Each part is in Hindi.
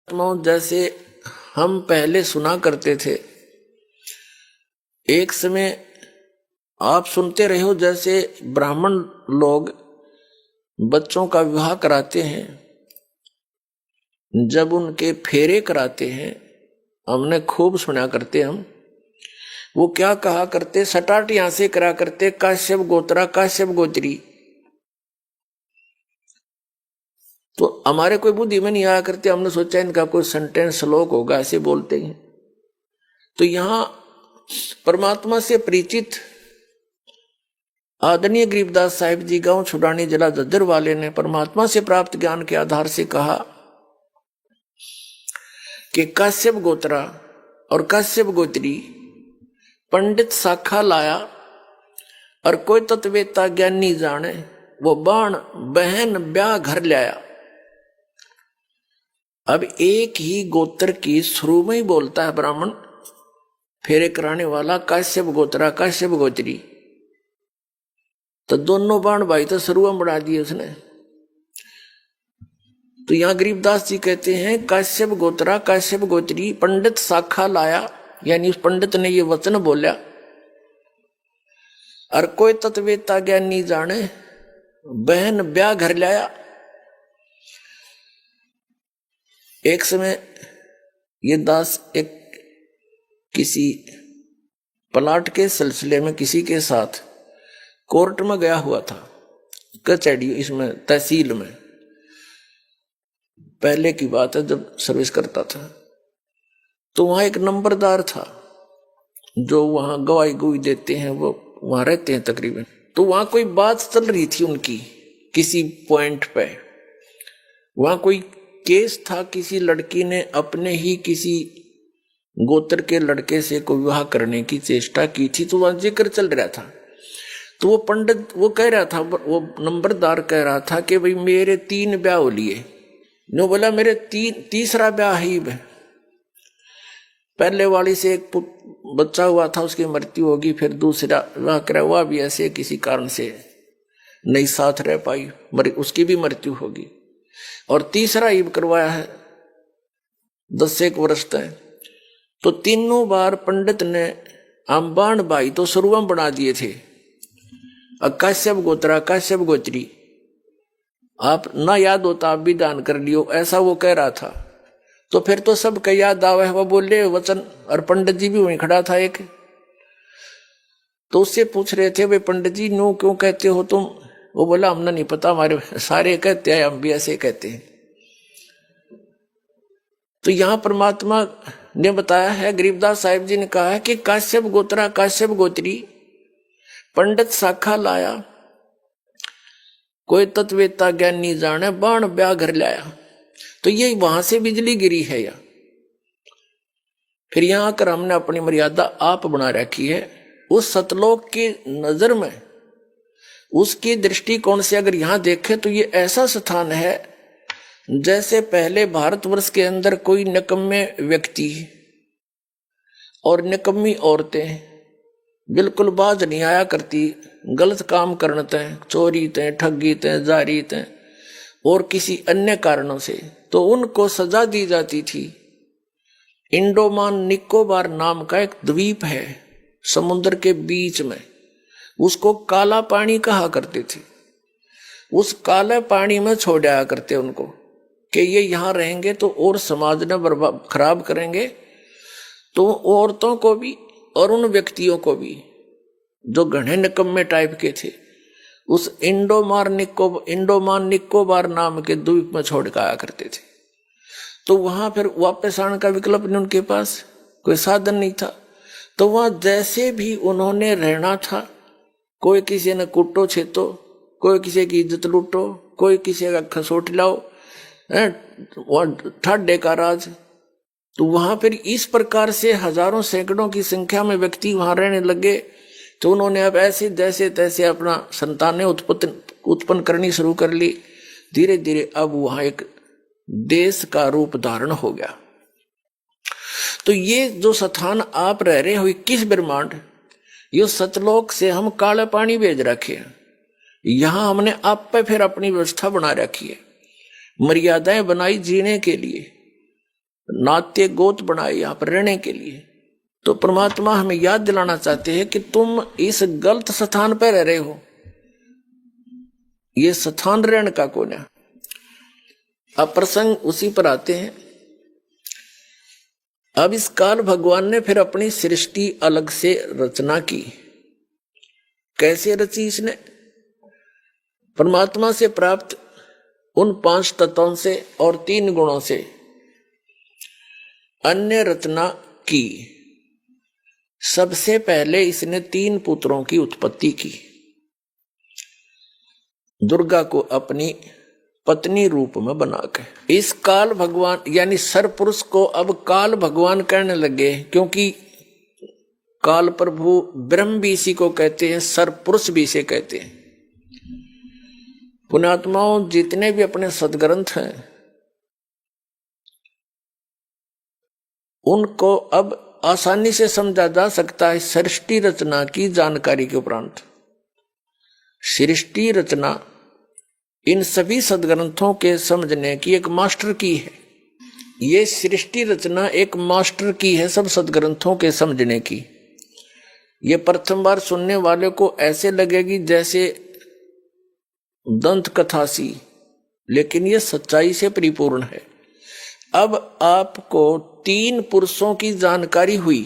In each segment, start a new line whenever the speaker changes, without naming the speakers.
जैसे हम पहले सुना करते थे, एक समय आप सुनते रहे हो जैसे ब्राह्मण लोग बच्चों का विवाह कराते हैं, जब उनके फेरे कराते हैं, हमने खूब सुना करते हम। वो क्या कहा करते, सटाट यहां से करा करते, काश्यप गोत्रा काश्यप गोत्री। तो हमारे कोई बुद्धि में नहीं आया करते, हमने सोचा इनका कोई सेंटेंस श्लोक होगा, ऐसे बोलते हैं। तो यहां परमात्मा से परिचित आदरणीय गरीबदास साहिब जी गांव छुड़ानी जिला झज्जर वाले ने परमात्मा से प्राप्त ज्ञान के आधार से कहा कि काश्यप गोत्रा और काश्यप गोत्री पंडित शाखा लाया, और कोई तत्वेता ज्ञानी जाने, वो बाण बहन ब्याह घर लाया। अब एक ही गोत्र की शुरू में ही बोलता है ब्राह्मण फेरे कराने वाला काश्यप गोत्रा काश्यप गोत्री, तो दोनों बाण भाई तो शुरू में बढ़ा दिए उसने। तो यहां गरीबदास जी कहते हैं काश्यप गोत्रा काश्यप गोत्री पंडित शाखा लाया, यानी उस पंडित ने ये वचन बोला, और कोई तत्वेता ज्ञानी जाने, बहन ब्याह घर लाया। एक समय ये दास एक किसी प्लाट के सिलसिले में किसी के साथ कोर्ट में गया हुआ था, कचहरी, इसमें तहसील में। पहले की बात है जब सर्विस करता था। तो वहां एक नंबरदार था जो वहां गवाही गुई देते हैं, वो वहां रहते हैं तकरीबन। तो वहां कोई बात चल रही थी उनकी किसी पॉइंट पे। वहां कोई केस था, किसी लड़की ने अपने ही किसी गोत्र के लड़के से कोई विवाह करने की चेष्टा की थी, तो वहां जिक्र चल रहा था। तो वो पंडित वो कह रहा था, वो नंबरदार कह रहा था कि भाई मेरे 3 ब्याह हो लिए। नो बोला मेरे तीसरा ब्याह ही है। पहले वाली से एक बच्चा हुआ था, उसकी मृत्यु होगी, फिर दूसरा विवाह करा हुआ भी ऐसे किसी कारण से नहीं साथ रह पाई, उसकी भी मृत्यु होगी, और तीसरा ईब करवाया है 10 वर्ष तक। तो तीनों बार पंडित ने अंबाण भाई तो शुरुआत बना दिए थे, काश्यप गोत्रा काश्यप गोत्री, आप ना याद होता आप भी दान कर लियो, ऐसा वो कह रहा था। तो फिर तो सब का याद आवे, वो बोले वचन, और पंडित जी भी वहीं खड़ा था एक। तो उससे पूछ रहे थे भाई पंडित जी नो क्यों कहते हो तुम? वो बोला हमने नहीं पता, हमारे सारे कहते हैं, हम भी ऐसे कहते हैं। तो यहां परमात्मा ने बताया है, गरीबदास साहिब जी ने कहा है कि काश्यप गोत्रा काश्यप गोत्री पंडित शाखा लाया, कोई तत्वेता ज्ञानी जाने, बाण ब्याह घर लाया। तो ये वहां से बिजली गिरी है या फिर यहां आकर हमने अपनी मर्यादा आप बना रखी है। उस सतलोक की नजर में, उसकी दृष्टिकोण से अगर यहां देखे तो ये ऐसा स्थान है जैसे पहले भारतवर्ष के अंदर कोई निकम्मे व्यक्ति और निकम्मी औरतें बिल्कुल बाज नहीं आया करती, गलत काम करते हैं, चोरी ते ठगी ते जारी ते और किसी अन्य कारणों से, तो उनको सजा दी जाती थी। इंडोमान निकोबार नाम का एक द्वीप है समुद्र के बीच में, उसको काला पानी कहा करते थे। उस काले पानी में छोड़ आया करते उनको कि ये यहां रहेंगे तो और समाज ने बर्बाद खराब करेंगे, तो औरतों को भी और उन व्यक्तियों को भी जो घने निकम्मे टाइप के थे, उस इंडोमान निकोबार नाम के द्वीप में छोड़ के आया करते थे। तो वहां फिर वापस आने का विकल्प नहीं, उनके पास कोई साधन नहीं था। तो वहां जैसे भी उन्होंने रहना था, कोई किसी ने कुटो छेतो, कोई किसी की इज्जत लूटो, कोई किसी का खसोट लाओ, ठाडे का राज। तो वहां फिर इस प्रकार से हजारों सैकड़ों की संख्या में व्यक्ति वहां रहने लगे। तो उन्होंने अब ऐसे जैसे तैसे अपना संतानें उत्पन्न करनी शुरू कर ली। धीरे धीरे अब वहां एक देश का रूप धारण हो गया। तो ये जो स्थान आप रह रहे हो, 21 ब्रह्मांड, ये सतलोक से हम काले पानी भेज रखे हैं। यहां हमने आप पे फिर अपनी व्यवस्था बना रखी है, मर्यादाएं बनाई जीने के लिए। नाते गोत बनाए यहाँ पर रहने के लिए। तो परमात्मा हमें याद दिलाना चाहते हैं कि तुम इस गलत स्थान पर रह रहे हो, ये स्थान रहने का कौन है। अब प्रसंग उसी पर आते हैं। अब इस काल भगवान ने फिर अपनी सृष्टि अलग से रचना की। कैसे रची इसने? परमात्मा से प्राप्त उन 5 तत्वों से और 3 गुणों से अन्य रचना की। सबसे पहले इसने 3 पुत्रों की उत्पत्ति की। दुर्गा को अपनी पत्नी रूप में बनाकर इस काल भगवान यानी सरपुरुष को अब काल भगवान कहने लगे, क्योंकि काल प्रभु ब्रह्म भी इसी को कहते हैं, सरपुरुष भी इसे कहते हैं। पुण्यात्माओं, जितने भी अपने सदग्रंथ हैं उनको अब आसानी से समझा जा सकता है सृष्टि रचना की जानकारी के उपरांत। सृष्टि रचना इन सभी सदग्रंथों के समझने की एक मास्टर की है। ये सृष्टि रचना एक मास्टर की है सब सदग्रंथों के समझने की। ये प्रथम बार सुनने वाले को ऐसे लगेगी जैसे दंत कथा सी, लेकिन ये सच्चाई से परिपूर्ण है। अब आपको 3 पुरुषों की जानकारी हुई।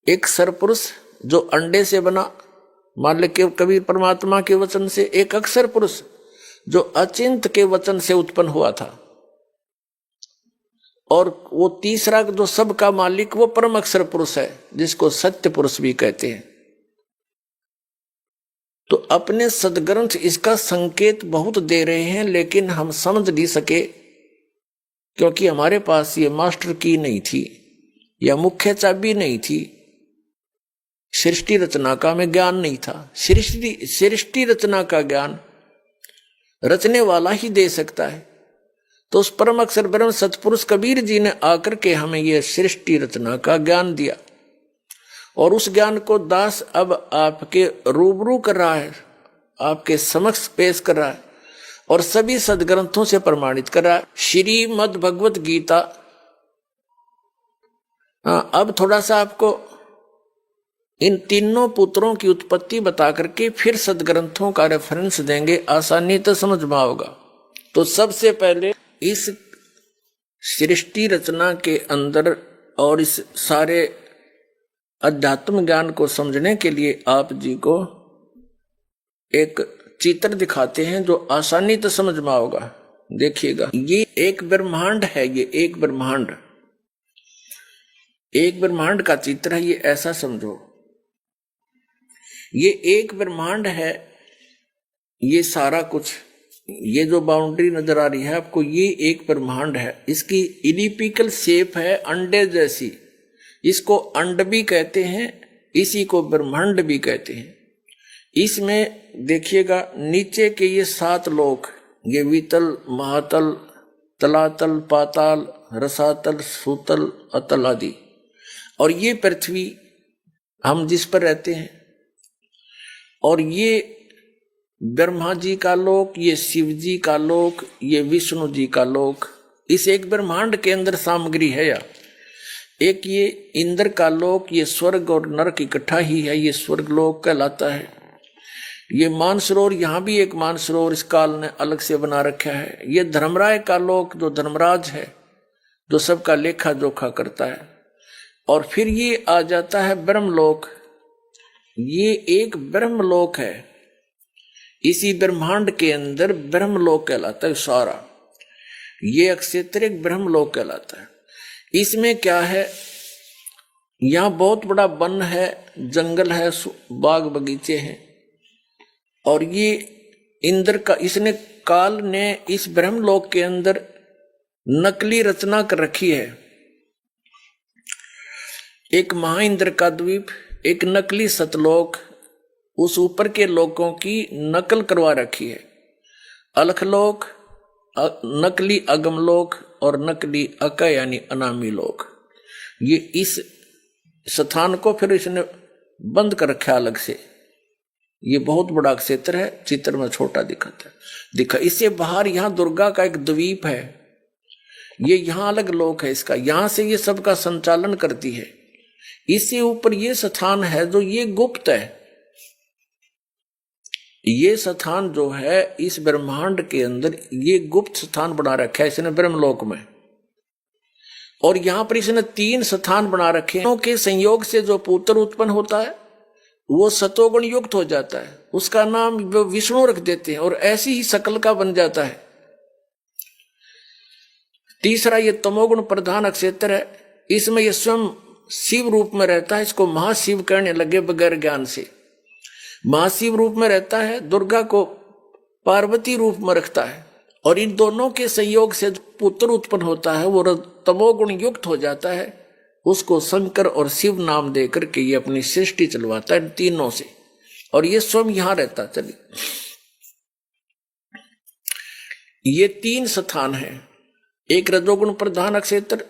एक सरपुरुष जो अंडे से बना, मान ले कबीर परमात्मा के वचन से। एक अक्षर पुरुष जो अचिंत के वचन से उत्पन्न हुआ था। और वो तीसरा जो सबका मालिक वो परम अक्षर पुरुष है, जिसको सत्य पुरुष भी कहते हैं। तो अपने सदग्रंथ इसका संकेत बहुत दे रहे हैं, लेकिन हम समझ नहीं सके, क्योंकि हमारे पास ये मास्टर की नहीं थी या मुख्य चाबी नहीं थी। सृष्टि रचना का हमें ज्ञान नहीं था। सृष्टि रचना का ज्ञान रचने वाला ही दे सकता है। तो उस परम अक्षर ब्रह्म सतपुरुष कबीर जी ने आकर के हमें यह सृष्टि रचना का ज्ञान दिया, और उस ज्ञान को दास अब आपके रूबरू कर रहा है, आपके समक्ष पेश कर रहा है और सभी सदग्रंथों से प्रमाणित कर रहा है। श्रीमद् भगवत गीता। अब थोड़ा सा आपको इन तीनों पुत्रों की उत्पत्ति बता करके फिर सदग्रंथों का रेफरेंस देंगे, आसानी तो समझ में आओगा। तो सबसे पहले इस सृष्टि रचना के अंदर और इस सारे अध्यात्म ज्ञान को समझने के लिए आप जी को एक चित्र दिखाते हैं जो आसानी तो समझ में आओगा। देखिएगा, ये एक ब्रह्मांड है, ये एक ब्रह्मांड का चित्र है। ये ऐसा समझो, ये एक ब्रह्मांड है। ये सारा कुछ, ये जो बाउंड्री नजर आ रही है आपको, ये एक ब्रह्मांड है। इसकी इलिप्टिकल शेप है, अंडे जैसी। इसको अंड भी कहते हैं, इसी को ब्रह्मांड भी कहते हैं। इसमें देखिएगा नीचे के ये 7 लोक, ये वितल, महातल, तलातल, पाताल, रसातल, सूतल, अतल आदि, और ये पृथ्वी हम जिस पर रहते हैं। और ये ब्रह्मा जी का लोक, ये शिव जी का लोक, ये विष्णु जी का लोक। इस एक ब्रह्मांड के अंदर सामग्री है। या एक ये इंद्र का लोक, ये स्वर्ग और नरक इकट्ठा ही है, ये स्वर्ग लोक कहलाता है। ये मानसरोवर, यहाँ भी एक मानसरोवर इस काल ने अलग से बना रखा है। ये धर्मराय का लोक, जो धर्मराज है, जो सबका लेखा जोखा करता है। और फिर ये आ जाता है ब्रह्मलोक। ये एक ब्रह्मलोक है, इसी ब्रह्मांड के अंदर ब्रह्मलोक कहलाता है सारा। ये अक्षेत्र एक ब्रह्मलोक कहलाता है। इसमें क्या है, यहाँ बहुत बड़ा वन है, जंगल है, बाग बगीचे हैं। और ये इंद्र का, इसने काल ने इस ब्रह्मलोक के अंदर नकली रचना कर रखी है। एक महाइंद्र का द्वीप, एक नकली सतलोक, उस ऊपर के लोकों की नकल करवा रखी है। अलखलोक, नकली अगमलोक और नकली अक यानी अनामी लोक। ये इस स्थान को फिर इसने बंद कर रखा अलग से। ये बहुत बड़ा क्षेत्र है, चित्र में छोटा दिखता है। इससे बाहर यहाँ दुर्गा का एक द्वीप है। ये यहां अलग लोक है इसका, यहां से ये सबका संचालन करती है। इससे ऊपर ये स्थान है जो ये गुप्त है। ये स्थान जो है इस ब्रह्मांड के अंदर ये गुप्त स्थान बना रखा है इसने ब्रह्मलोक में। और यहां पर इसने 3 स्थान बना रखे हैं के संयोग से जो पुत्र उत्पन्न होता है वो सतोगुण युक्त हो जाता है, उसका नाम विष्णु रख देते हैं और ऐसी ही शकल का बन जाता है। तीसरा ये तमोगुण प्रधान नक्षत्र है, इसमें ये स्वयं शिव रूप में रहता है, इसको महाशिव कहने लगे बगैर ज्ञान से। महाशिव रूप में रहता है, दुर्गा को पार्वती रूप में रखता है और इन दोनों के संयोग से जो पुत्र उत्पन्न होता है वो तमोगुण युक्त हो जाता है, उसको शंकर और शिव नाम देकर के ये अपनी सृष्टि चलवाता है तीनों से। और ये स्वयं यहां रहता। चलिए ये 3 स्थान है, एक रजोगुण प्रधान नक्षत्र,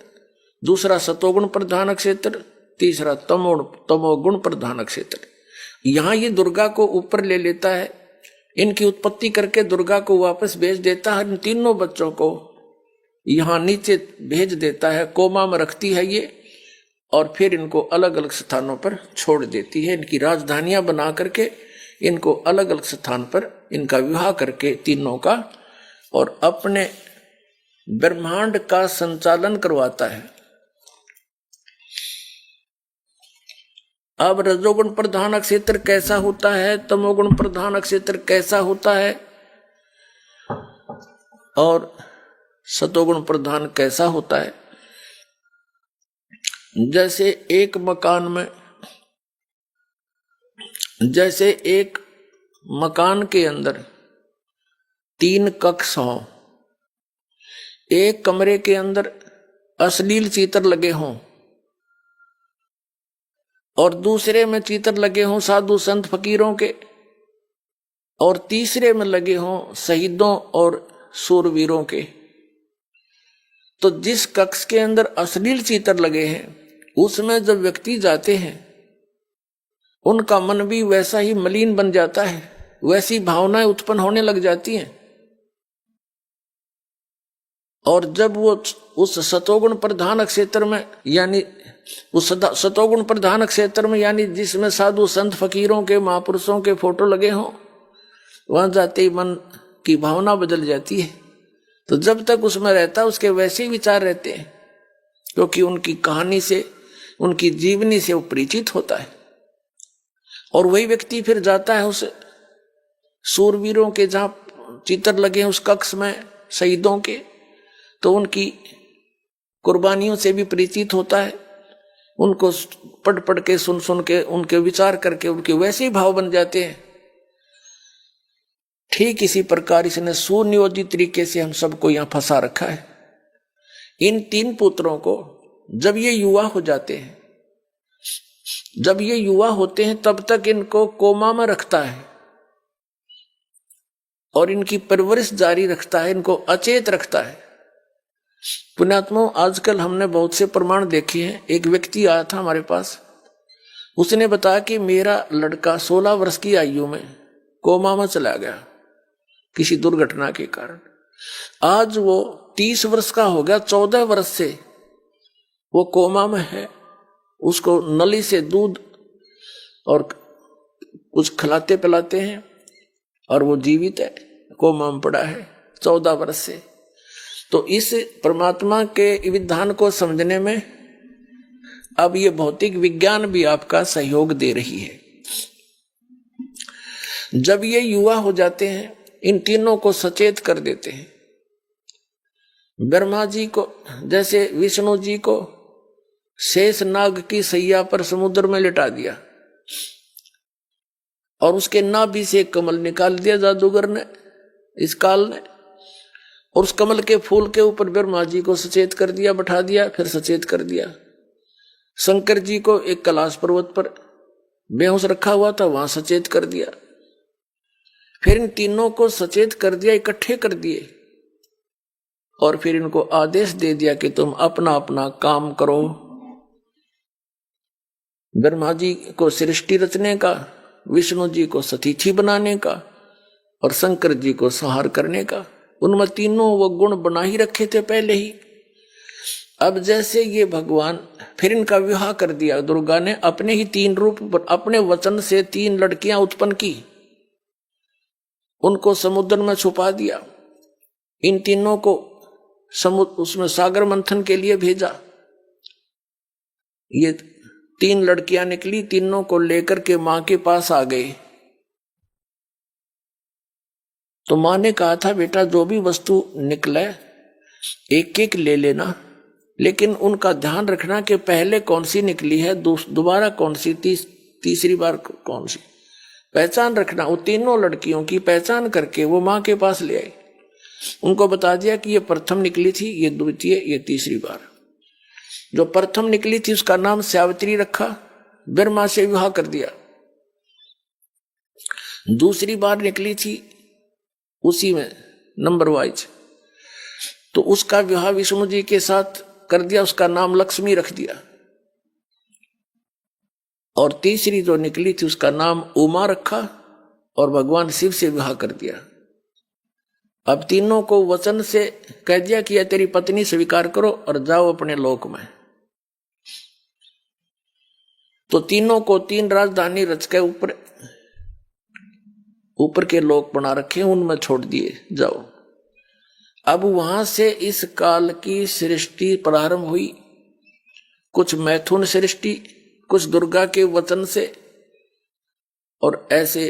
दूसरा सतोगुण प्रधान नक्षत्र, तीसरा तमोगुण प्रधान नक्षत्र। यहां ये दुर्गा को ऊपर ले लेता है, इनकी उत्पत्ति करके दुर्गा को वापस भेज देता है, इन तीनों बच्चों को यहां नीचे भेज देता है, कोमा में रखती है ये, और फिर इनको अलग अलग स्थानों पर छोड़ देती है। इनकी राजधानियां बना करके इनको अलग अलग स्थान पर इनका विवाह करके तीनों का, और अपने ब्रह्मांड का संचालन करवाता है। अब रजोगुण प्रधान नक्षत्र कैसा होता है, तमोगुण प्रधान नक्षत्र कैसा होता है, और सतोगुण प्रधान कैसा होता है। जैसे एक मकान के अंदर 3 कक्ष हों, एक कमरे के अंदर अश्लील चित्र लगे हों और दूसरे में चित्र लगे हों साधु संत फकीरों के, और तीसरे में लगे हों शहीदों और शूरवीरों के, तो जिस कक्ष के अंदर अश्लील चित्र लगे हैं उसमें जब व्यक्ति जाते हैं उनका मन भी वैसा ही मलिन बन जाता है, वैसी भावनाएं उत्पन्न होने लग जाती हैं। और जब वो उस सतोगुण प्रधान क्षेत्र में, यानी उस सतोगुण प्रधान क्षेत्र में, यानी जिसमें साधु संत फकीरों के महापुरुषों के फोटो लगे हों, वहां जाते ही मन की भावना बदल जाती है। तो जब तक उसमें रहता उसके वैसे ही विचार रहते हैं, क्योंकि उनकी कहानी से, उनकी जीवनी से वो परिचित होता है। और वही व्यक्ति फिर जाता है उस शूरवीरों के जहां चित्र लगे हैं उस कक्ष में शहीदों के, तो उनकी कुर्बानियों से भी परिचित होता है, उनको पढ़ के सुन के उनके विचार करके उनके वैसे ही भाव बन जाते हैं। ठीक इसी प्रकार इसने सुनियोजित तरीके से हम सबको यहां फंसा रखा है। इन 3 पुत्रों को जब ये युवा हो जाते हैं, जब ये युवा होते हैं तब तक इनको कोमा में रखता है और इनकी परवरिश जारी रखता है, इनको अचेत रखता है। पुण्यात्माओं, आजकल हमने बहुत से प्रमाण देखे हैं। एक व्यक्ति आया था हमारे पास, उसने बताया कि मेरा लड़का 16 वर्ष की आयु में कोमा में चला गया किसी दुर्घटना के कारण। आज वो 30 वर्ष का हो गया, 14 वर्ष से वो कोमा में है। उसको नली से दूध और कुछ खिलाते पिलाते हैं और वो जीवित है, कोमा में पड़ा है 14 वर्ष से। तो इस परमात्मा के विधान को समझने में अब ये भौतिक विज्ञान भी आपका सहयोग दे रही है। जब ये युवा हो जाते हैं, इन तीनों को सचेत कर देते हैं। ब्रह्मा जी को, जैसे विष्णु जी को शेष नाग की सैया पर समुद्र में लिटा दिया और उसके नाभि से एक कमल निकाल दिया जादूगर ने, इस काल ने, और उस कमल के फूल के ऊपर ब्रह्मा जी को सचेत कर दिया, बैठा दिया, फिर सचेत कर दिया। शंकर जी को एक कैलाश पर्वत पर बेहोश रखा हुआ था, वहां सचेत कर दिया। फिर इन तीनों को सचेत कर दिया, इकट्ठे कर दिए और फिर इनको आदेश दे दिया कि तुम अपना अपना काम करो। ब्रह्मा जी को सृष्टि रचने का, विष्णु जी को सतीथि बनाने का और शंकर जी को संहार करने का। उनमें तीनों वो गुण बना ही रखे थे पहले ही, अब जैसे ये भगवान, फिर इनका विवाह कर दिया दुर्गा ने, अपने ही 3 रूप, अपने वचन से 3 लड़कियां उत्पन्न की, उनको समुद्र में छुपा दिया। इन तीनों को समुद्र उसमें सागर मंथन के लिए भेजा। ये 3 लड़कियां निकली, तीनों को लेकर के मां के पास आ गई। तो मां ने कहा था बेटा जो भी वस्तु निकले एक एक ले लेना, लेकिन उनका ध्यान रखना कि पहले कौन सी निकली है, दोबारा कौन सी, तीसरी बार कौन सी, पहचान रखना। वो तीनों लड़कियों की पहचान करके वो मां के पास ले आई। उनको बता दिया कि ये प्रथम निकली थी, ये द्वितीय, ये तीसरी बार। जो प्रथम निकली थी उसका नाम सावित्री रखा, ब्रह्मा से विवाह कर दिया। दूसरी बार निकली थी उसी में नंबर वाइज, तो उसका विवाह विष्णु जी के साथ कर दिया, उसका नाम लक्ष्मी रख दिया। और तीसरी जो निकली थी उसका नाम उमा रखा और भगवान शिव से विवाह कर दिया। अब तीनों को वचन से कह दिया कि यह तेरी पत्नी स्वीकार करो और जाओ अपने लोक में। तो तीनों को 3 राजधानी रच के ऊपर के लोक बना रखे, उनमें छोड़ दिए, जाओ। अब वहां से इस काल की सृष्टि प्रारंभ हुई, कुछ मैथुन सृष्टि, कुछ दुर्गा के वचन से, और ऐसे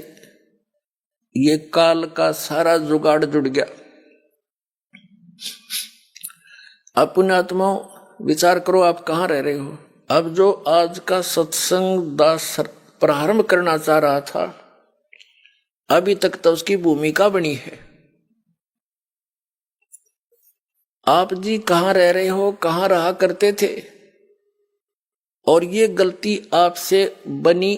ये काल का सारा जुगाड़ जुड़ गया। अब पुण्यात्माओं विचार करो, आप कहां रह रहे हो। अब जो आज का सत्संग दास प्रारंभ करना चाह रहा था, अभी तक तो उसकी भूमिका बनी है। आप जी कहां रह रहे हो, कहां रहा करते थे, और ये गलती आपसे बनी,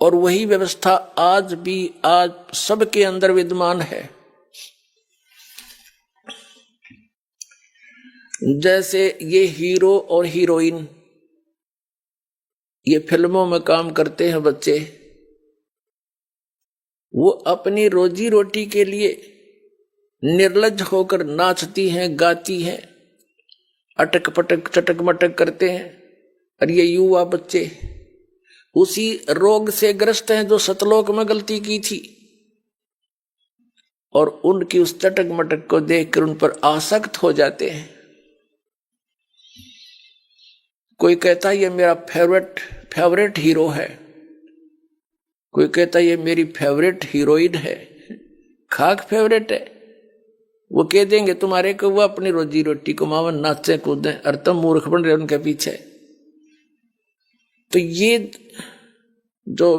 और वही व्यवस्था आज भी आज सबके अंदर विद्यमान है। जैसे ये हीरो और हीरोइन, ये फिल्मों में काम करते हैं बच्चे, वो अपनी रोजी रोटी के लिए निर्लज्ज होकर नाचती हैं, गाती हैं, अटक पटक चटक मटक करते हैं। और ये युवा बच्चे उसी रोग से ग्रस्त हैं जो सतलोक में गलती की थी, और उनकी उस चटक मटक को देखकर उन पर आसक्त हो जाते हैं। कोई कहता है ये मेरा फेवरेट हीरो है, कोई कहता है ये मेरी फेवरेट हीरोइन है। खाक फेवरेट है, वो कह देंगे तुम्हारे को वो अपनी रोजी रोटी कमावन, नाचे कूदें, और तुम मूर्ख बन रहे उनके पीछे। तो ये जो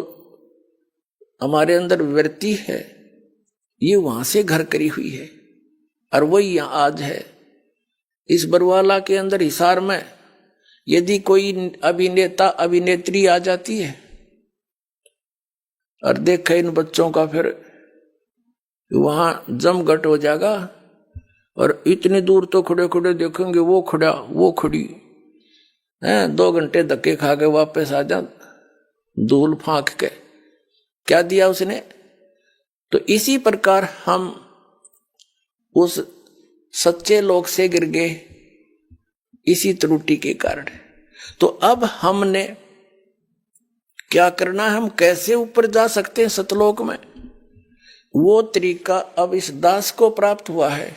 हमारे अंदर वृत्ति है, ये वहां से घर करी हुई है, और वही यहां आज है। इस बरवाला के अंदर हिसार में यदि कोई अभिनेता अभिनेत्री आ जाती है और देखे इन बच्चों का, फिर वहां जमघट हो जाएगा। और इतनी दूर तो खड़े खड़े देखेंगे, वो खड़ा वो खड़ी है, 2 घंटे धक्के खा के वापस आ जा, धूल फांक के, क्या दिया उसने। तो इसी प्रकार हम उस सच्चे लोक से गिर गए, इसी त्रुटि के कारण। तो अब हमने क्या करना है, हम कैसे ऊपर जा सकते हैं सतलोक में, वो तरीका अब इस दास को प्राप्त हुआ है।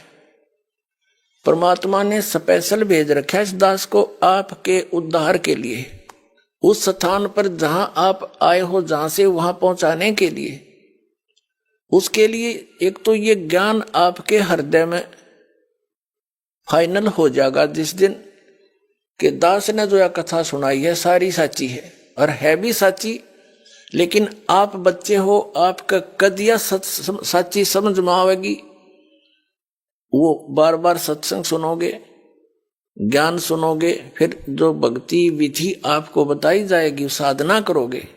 परमात्मा ने स्पेशल भेज रखा है इस दास को आपके उद्धार के लिए, उस स्थान पर जहां आप आए हो, जहां से वहां पहुंचाने के लिए। उसके लिए एक तो ये ज्ञान आपके हृदय में फाइनल हो जाएगा जिस दिन के दास ने जो यह कथा सुनाई है सारी साची है, और है भी साची। लेकिन आप बच्चे हो, आपका कदिया साची समझ में आवेगी, वो बार बार सत्संग सुनोगे, ज्ञान सुनोगे, फिर जो भक्ति विधि आपको बताई जाएगी साधना करोगे,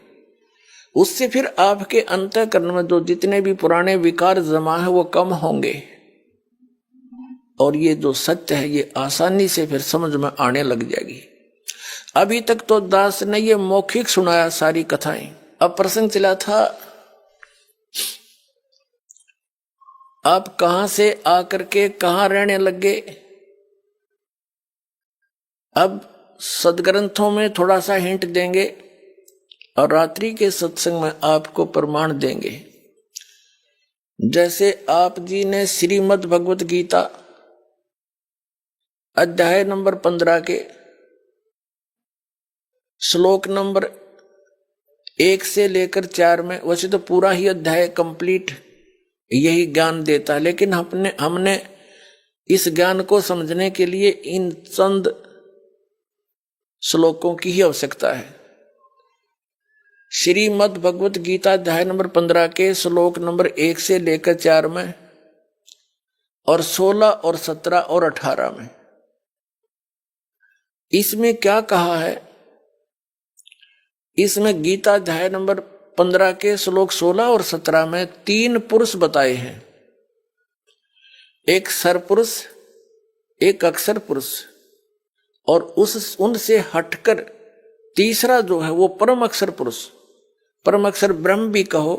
उससे फिर आपके अंतःकरण में जो जितने भी पुराने विकार जमा है वो कम होंगे, और ये जो सत्य है ये आसानी से फिर समझ में आने लग जाएगी। अभी तक तो दास ने ये मौखिक सुनाया सारी कथाएं। अब प्रसंग चला था आप कहां से आकर के कहां रहने लग गए, अब सदग्रंथों में थोड़ा सा हिंट देंगे और रात्रि के सत्संग में आपको प्रमाण देंगे। जैसे आप जी ने श्रीमद् भगवत गीता अध्याय नंबर 15 के श्लोक नंबर 1 से लेकर 4 में, वैसे तो पूरा ही अध्याय कंप्लीट यही ज्ञान देता है, लेकिन हमने इस ज्ञान को समझने के लिए इन चंद श्लोकों की ही आवश्यकता है। श्रीमद् भगवत गीता अध्याय नंबर 15 के श्लोक नंबर 1 से लेकर 4 में और 16 और 17 और 18 में इसमें क्या कहा है? इसमें गीता अध्याय नंबर 15 के श्लोक 16 और 17 में 3 पुरुष बताए हैं, एक सरपुरुष, एक अक्षर पुरुष और उनसे हटकर तीसरा जो है वो परम अक्षर पुरुष। परम अक्षर ब्रह्म भी कहो,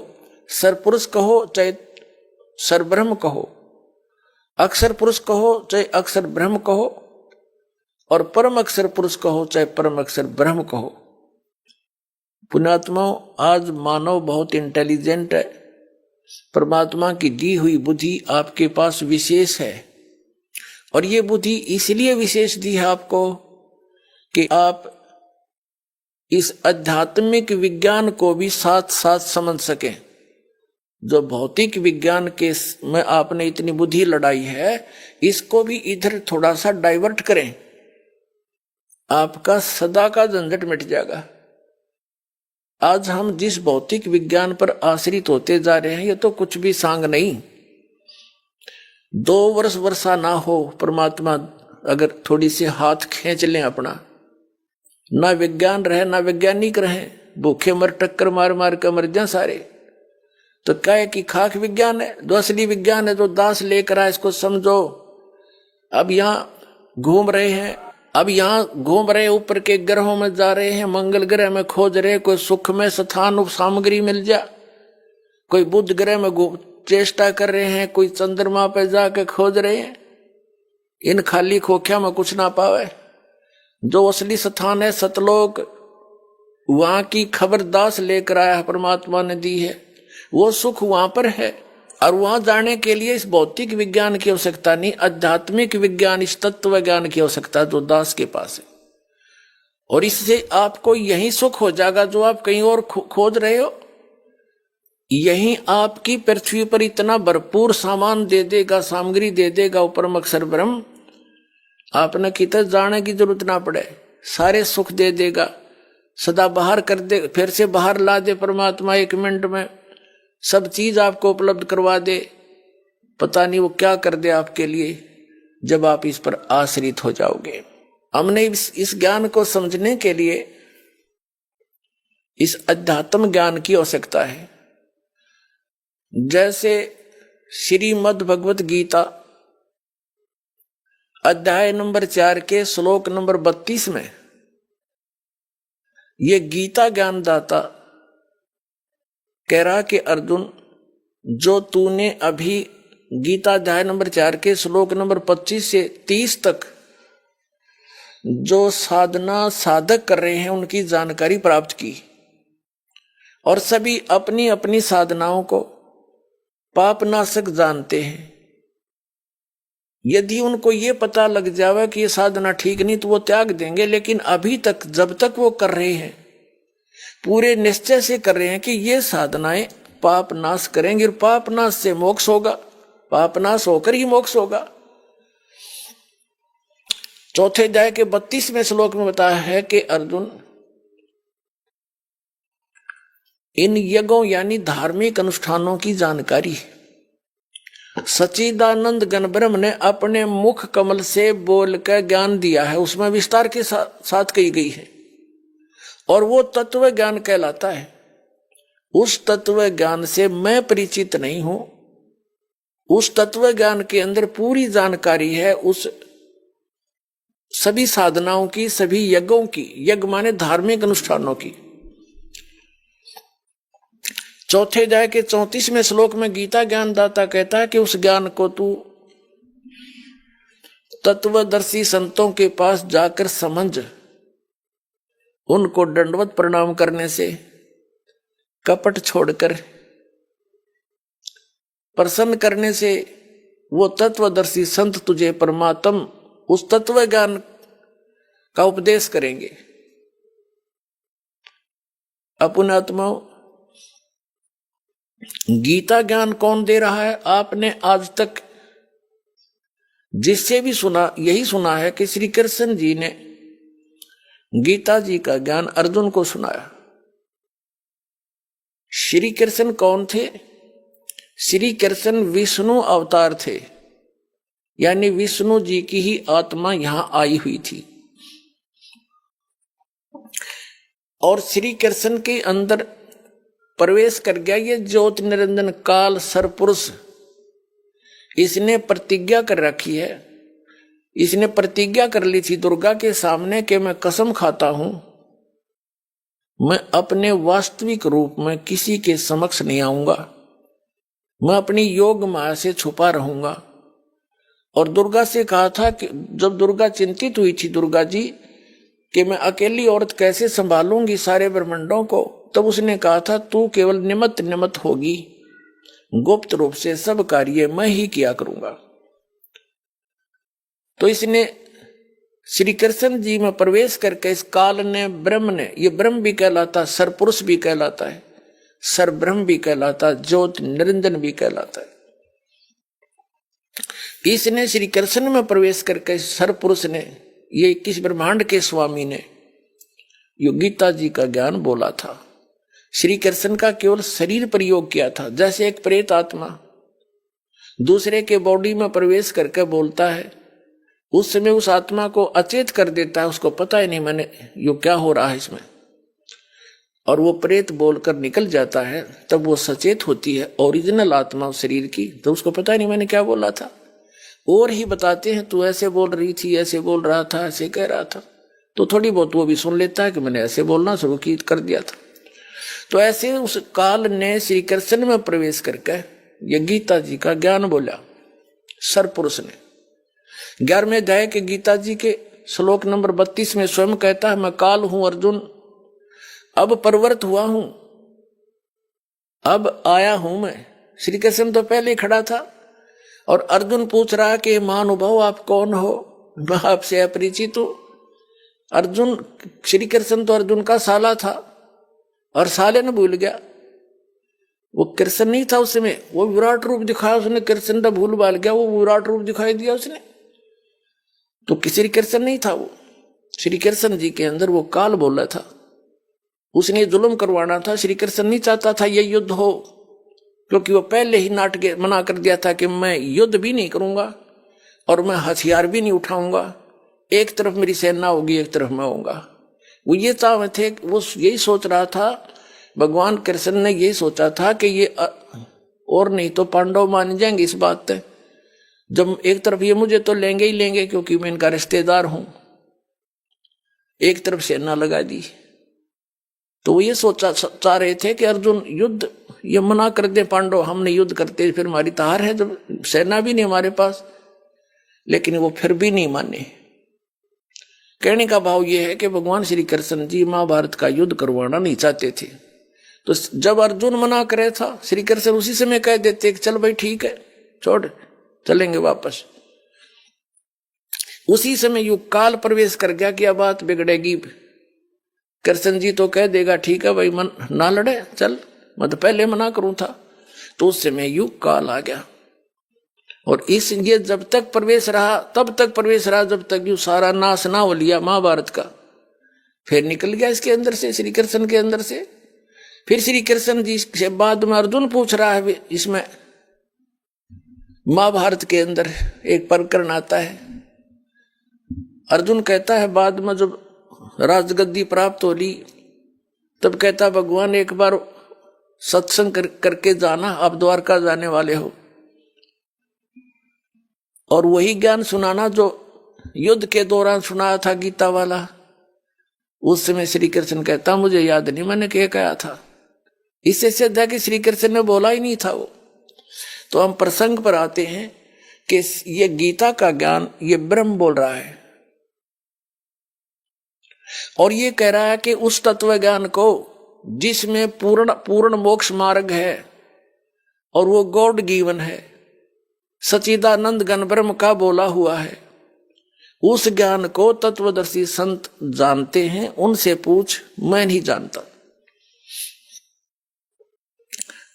सरपुरुष कहो चाहे सरब्रह्म कहो, अक्षर पुरुष कहो चाहे अक्षर ब्रह्म कहो और परम अक्षर पुरुष कहो चाहे परम अक्षर ब्रह्म कहो। पुण्यात्माओं, आज मानव बहुत इंटेलिजेंट है। परमात्मा की दी हुई बुद्धि आपके पास विशेष है और ये बुद्धि इसलिए विशेष दी है आपको कि आप इस आध्यात्मिक विज्ञान को भी साथ साथ समझ सकें। जो भौतिक विज्ञान के में आपने इतनी बुद्धि लड़ाई है, इसको भी इधर थोड़ा सा डाइवर्ट करें, आपका सदा का झंझट मिट जाएगा। आज हम जिस भौतिक विज्ञान पर आश्रित होते जा रहे हैं, ये तो कुछ भी सांग नहीं। 2 वर्ष वर्षा ना हो, परमात्मा अगर थोड़ी सी हाथ खींच लें अपना, ना विज्ञान रहे ना वैज्ञानिक रहे, भूखे मर टक्कर मार मार कर मर जाए सारे, तो क्या है कि खाक विज्ञान है? जो असली विज्ञान है, जो दास लेकर आए, इसको समझो। अब यहाँ घूम रहे हैं, ऊपर के ग्रहों में जा रहे हैं, मंगल ग्रह में खोज रहे, कोई सुख में स्थान सामग्री मिल जा, कोई बुध ग्रह में चेष्टा कर रहे हैं, कोई चंद्रमा पे जाके खोज रहे हैं। इन खाली खोखिया में कुछ ना पावे। जो असली स्थान है सतलोक, वहां की खबर दास लेकर आया है, परमात्मा ने दी है, वो सुख वहां पर है। और वहां जाने के लिए इस भौतिक विज्ञान की आवश्यकता नहीं, आध्यात्मिक विज्ञान, इस तत्व ज्ञान की आवश्यकता जो दास के पास है। और इससे आपको यही सुख हो जाएगा जो आप कहीं और खोज रहे हो। यही आपकी पृथ्वी पर इतना भरपूर सामान दे देगा, सामग्री दे देगा वो परम अक्षर ब्रह्म, आपने कितने जाने की जरूरत ना पड़े, सारे सुख दे देगा, सदा बाहर कर दे, फिर से बाहर ला दे परमात्मा 1 मिनट में, सब चीज आपको उपलब्ध करवा दे। पता नहीं वो क्या कर दे आपके लिए जब आप इस पर आश्रित हो जाओगे। हमने इस ज्ञान को समझने के लिए इस अध्यात्म ज्ञान की आवश्यकता है। जैसे श्रीमद् भगवत गीता अध्याय नंबर 4 के श्लोक नंबर 32 में ये गीता ज्ञानदाता कह रहा कि अर्जुन, जो तूने अभी गीता अध्याय नंबर 4 के श्लोक नंबर 25 से 30 तक जो साधना साधक कर रहे हैं उनकी जानकारी प्राप्त की और सभी अपनी अपनी साधनाओं को पापनाशक जानते हैं। यदि उनको ये पता लग जावे कि ये साधना ठीक नहीं तो वो त्याग देंगे, लेकिन अभी तक जब तक वो कर रहे हैं पूरे निश्चय से कर रहे हैं कि ये साधनाएं पाप नाश करेंगे और पाप नाश से मोक्ष होगा, पाप नाश होकर ही मोक्ष होगा। चौथे अध्याय के 32वें श्लोक में बताया है कि अर्जुन, इन यज्ञों यानी धार्मिक अनुष्ठानों की जानकारी सच्चिदानंद गण ब्रह्म ने अपने मुख कमल से बोलकर ज्ञान दिया है, उसमें विस्तार के साथ कही गई है और वो तत्व ज्ञान कहलाता है। उस तत्व ज्ञान से मैं परिचित नहीं हूं, उस तत्व ज्ञान के अंदर पूरी जानकारी है उस सभी साधनाओं की, सभी यज्ञों की, यज्ञ माने धार्मिक अनुष्ठानों की। चौथे अध्याय के 34वें श्लोक में गीता ज्ञानदाता कहता है कि उस ज्ञान को तू तत्वदर्शी संतों के पास जाकर समझ, उनको दंडवत प्रणाम करने से, कपट छोड़कर प्रसन्न करने से वो तत्वदर्शी संत तुझे परमात्म उस तत्व ज्ञान का उपदेश करेंगे। अपुण्यात्माओं, गीता ज्ञान कौन दे रहा है? आपने आज तक जिससे भी सुना यही सुना है कि श्री कृष्ण जी ने गीता जी का ज्ञान अर्जुन को सुनाया। श्री कृष्ण कौन थे? श्री कृष्ण विष्णु अवतार थे, यानी विष्णु जी की ही आत्मा यहां आई हुई थी। और श्री कृष्ण के अंदर प्रवेश कर गया ये ज्योति निरंजन काल सरपुरुष। इसने प्रतिज्ञा कर रखी है, इसने प्रतिज्ञा कर ली थी दुर्गा के सामने कि मैं कसम खाता हूं, मैं अपने वास्तविक रूप में किसी के समक्ष नहीं आऊंगा, मैं अपनी योग माया से छुपा रहूंगा। और दुर्गा से कहा था कि जब दुर्गा चिंतित हुई थी, दुर्गा जी, कि मैं अकेली औरत कैसे संभालूंगी सारे ब्रह्मांडों को, तब उसने कहा था तू केवल निमित्त होगी, गुप्त रूप से सब कार्य मैं ही किया करूंगा। तो इसने श्री कृष्ण जी में प्रवेश करके इस काल ने, ब्रह्म ने, ये ब्रह्म भी कहलाता, सरपुरुष भी कहलाता है, सरब्रह्म भी कहलाता, ज्योति निरंजन भी कहलाता है। इसने श्री कृष्ण में प्रवेश करके सरपुरुष ने, ये 21 ब्रह्मांड के स्वामी ने यो गीता जी का ज्ञान बोला था। श्री कृष्ण का केवल शरीर प्रयोग किया था, जैसे एक प्रेत आत्मा दूसरे के बॉडी में प्रवेश करके बोलता है, उस समय उस आत्मा को अचेत कर देता है, उसको पता ही नहीं मैंने यो क्या हो रहा है इसमें, और वो प्रेत बोलकर निकल जाता है। तब वो सचेत होती है ओरिजिनल आत्मा उस शरीर की, तो उसको पता ही नहीं मैंने क्या बोला था। और ही बताते हैं तू ऐसे बोल रही थी, ऐसे बोल रहा था, ऐसे कह रहा था, तो थोड़ी बहुत वो भी सुन लेता है कि मैंने ऐसे बोलना शुरू कर दिया था। तो ऐसे उस काल ने श्री कृष्ण में प्रवेश करके ये गीता जी का ज्ञान बोला सरपुरुष ने। 11वें अध्याय के गीता जी के श्लोक नंबर 32 में स्वयं कहता है, मैं काल हूं अर्जुन, अब प्रवृत्त हुआ हूं, अब आया हूं मैं। श्री कृष्ण तो पहले ही खड़ा था और अर्जुन पूछ रहा है कि महानुभाव आप कौन हो, मैं आपसे अपरिचित हूं। अर्जुन, श्री कृष्ण तो अर्जुन का साला था और साले ने भूल गया, वो कृष्ण नहीं था उस समय, वो विराट रूप दिखाया उसने, कृष्ण का भूल भाल गया, वो विराट रूप दिखाई दिया उसने, तो श्री कृष्ण नहीं था वो। श्री कृष्ण जी के अंदर वो काल बोला था, उसने जुल्म करवाना था। श्री कृष्ण नहीं चाहता था ये युद्ध हो, क्योंकि वो पहले ही नाटक मना कर दिया था कि मैं युद्ध भी नहीं करूंगा और मैं हथियार भी नहीं उठाऊंगा, एक तरफ मेरी सेना होगी, एक तरफ मैं होऊंगा। वो ये चाह थे, वो यही सोच रहा था, भगवान कृष्ण ने यही सोचा था कि ये और नहीं तो पांडव मान जाएंगे इस बात पे, जब एक तरफ ये मुझे तो लेंगे ही लेंगे क्योंकि मैं इनका रिश्तेदार हूं, एक तरफ सेना लगा दी। तो वो ये सोचा चाह रहे थे कि अर्जुन युद्ध ये मना कर दे पांडव, हमने युद्ध करते फिर हमारी तार है, जब सेना भी नहीं हमारे पास। लेकिन वो फिर भी नहीं माने। कहने का भाव ये है कि भगवान श्री कृष्ण जी महाभारत का युद्ध करवाना नहीं चाहते थे। तो जब अर्जुन मना करे था, श्री कृष्ण उसी समय कह देते कि चल भाई ठीक है, छोड़ चलेंगे वापस। उसी समय युग काल प्रवेश कर गया कि अब बात बिगड़ेगी, कृष्ण जी तो कह देगा ठीक है भाई मन ना लड़े, चल मैं तो पहले मना करूं था। तो उस समय युग काल आ गया और इस ये जब तक प्रवेश रहा, तब तक प्रवेश रहा जब तक यू सारा नाश ना हो लिया महाभारत का। फिर निकल गया इसके अंदर से, श्री कृष्ण के अंदर से। फिर श्री कृष्ण जी से बाद में अर्जुन पूछ रहा है, इसमें महाभारत के अंदर एक प्रकरण आता है। अर्जुन कहता है बाद में जब राजगद्दी प्राप्त हो ली, तब कहता भगवान एक बार सत्संग करके जाना, आप द्वारका जाने वाले हो, और वही ज्ञान सुनाना जो युद्ध के दौरान सुनाया था गीता वाला। उस समय श्री कृष्ण कहता मुझे याद नहीं मैंने क्या कहा था। इससे सिद्ध है कि श्री कृष्ण ने बोला ही नहीं था वो। तो हम प्रसंग पर आते हैं कि ये गीता का ज्ञान ये ब्रह्म बोल रहा है, और ये कह रहा है कि उस तत्व ज्ञान को जिसमें पूर्ण पूर्ण मोक्ष मार्ग है और वो गॉड गिवन है, सच्चिदानंद घन ब्रह्म का बोला हुआ है, उस ज्ञान को तत्वदर्शी संत जानते हैं, उनसे पूछ, मैं नहीं जानता।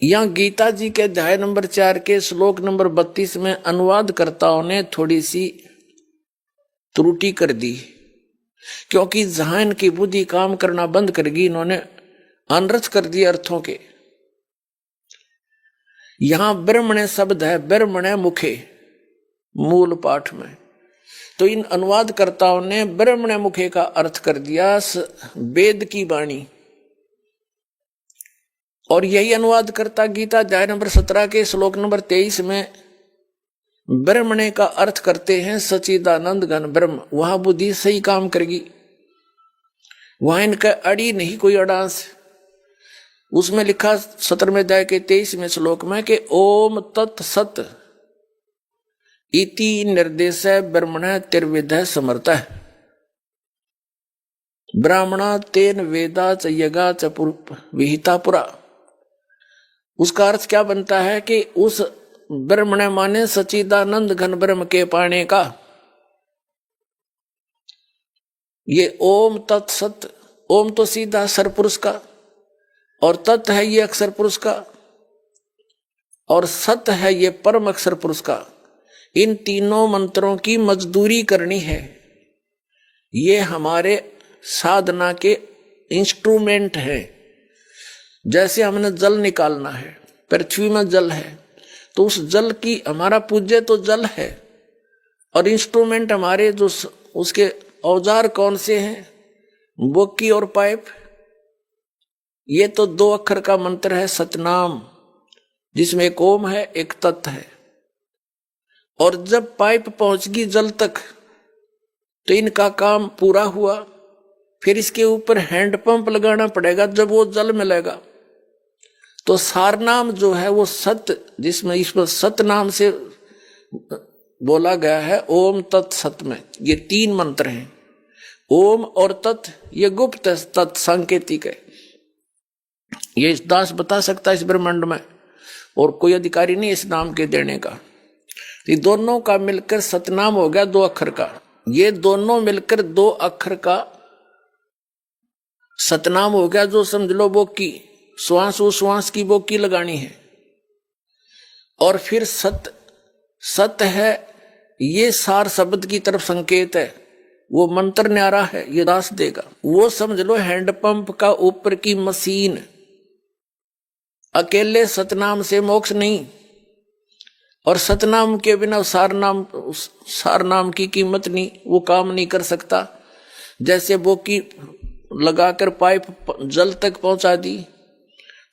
यहां गीता जी के अध्याय नंबर 4 के श्लोक नंबर 32 में अनुवादकर्ताओं ने थोड़ी सी त्रुटि कर दी, क्योंकि जहां इनकी बुद्धि काम करना बंद करेगी, इन्होंने अनर्थ कर दिए अर्थों के। यहां ब्रह्मणे शब्द है, ब्रह्मणे मुखे मूल पाठ में, तो इन अनुवादकर्ताओं ने ब्रह्मणे मुखे का अर्थ कर दिया वेद की वाणी, और यही अनुवादकर्ता गीता अध्याय नंबर 17 के श्लोक नंबर 23 में ब्रह्मणे का अर्थ करते हैं सच्चिदानंद घन ब्रह्म। वहां बुद्धि सही काम करेगी, वहां इनका अड़ी नहीं कोई अड़ांस। उसमें लिखा 17वें अध्याय के 23वें श्लोक में कि ओम तत् सत इति निर्देश ब्रह्मण तिर्विध समर्थ ब्राह्मणा तेन वेदा च यगा च विहिता पुरा। उसका अर्थ क्या बनता है कि उस ब्रह्मण माने सच्चिदानंद घन ब्रह्म के पाने का, ये ओम तत्सत, ओम तो सीधा सरपुरुष का, और तत् है ये अक्षर पुरुष का, और सत है ये परम अक्षर पुरुष का। इन तीनों मंत्रों की मजदूरी करनी है, ये हमारे साधना के इंस्ट्रूमेंट हैं। जैसे हमने जल निकालना है, पृथ्वी में जल है, तो उस जल की हमारा पूज्य तो जल है, और इंस्ट्रूमेंट हमारे जो उसके औजार कौन से हैं, बोकी और पाइप। ये तो 2 अक्षर का मंत्र है सतनाम, जिसमें एक ओम है एक तत् है। और जब पाइप पहुंचगी जल तक तो इनका काम पूरा हुआ। फिर इसके ऊपर हैंडपंप लगाना पड़ेगा, जब वो जल मिलेगा तो सारनाम जो है वो सत, जिसमें इसमें सत नाम से बोला गया है ओम तत् सत में, ये 3 मंत्र हैं। ओम और तत् ये गुप्त तत् सांकेतिक है, ये इस दास बता सकता है इस ब्रह्मांड में, और कोई अधिकारी नहीं इस नाम के देने का। ये दोनों का मिलकर सतनाम हो गया 2 अक्षर का, ये दोनों मिलकर 2 अक्षर का सतनाम हो गया। जो समझ लो बोकी, श्वास उश्वास की बोकी लगानी है। और फिर सत, सत है ये सार शब्द की तरफ संकेत है, वो मंत्र न्यारा है, ये दास देगा। वो समझ लो हैंडपंप का ऊपर की मशीन। अकेले सतनाम से मोक्ष नहीं, और सतनाम के बिना सारनाम की कीमत नहीं, वो काम नहीं कर सकता। जैसे बोकी लगाकर पाइप जल तक पहुंचा दी,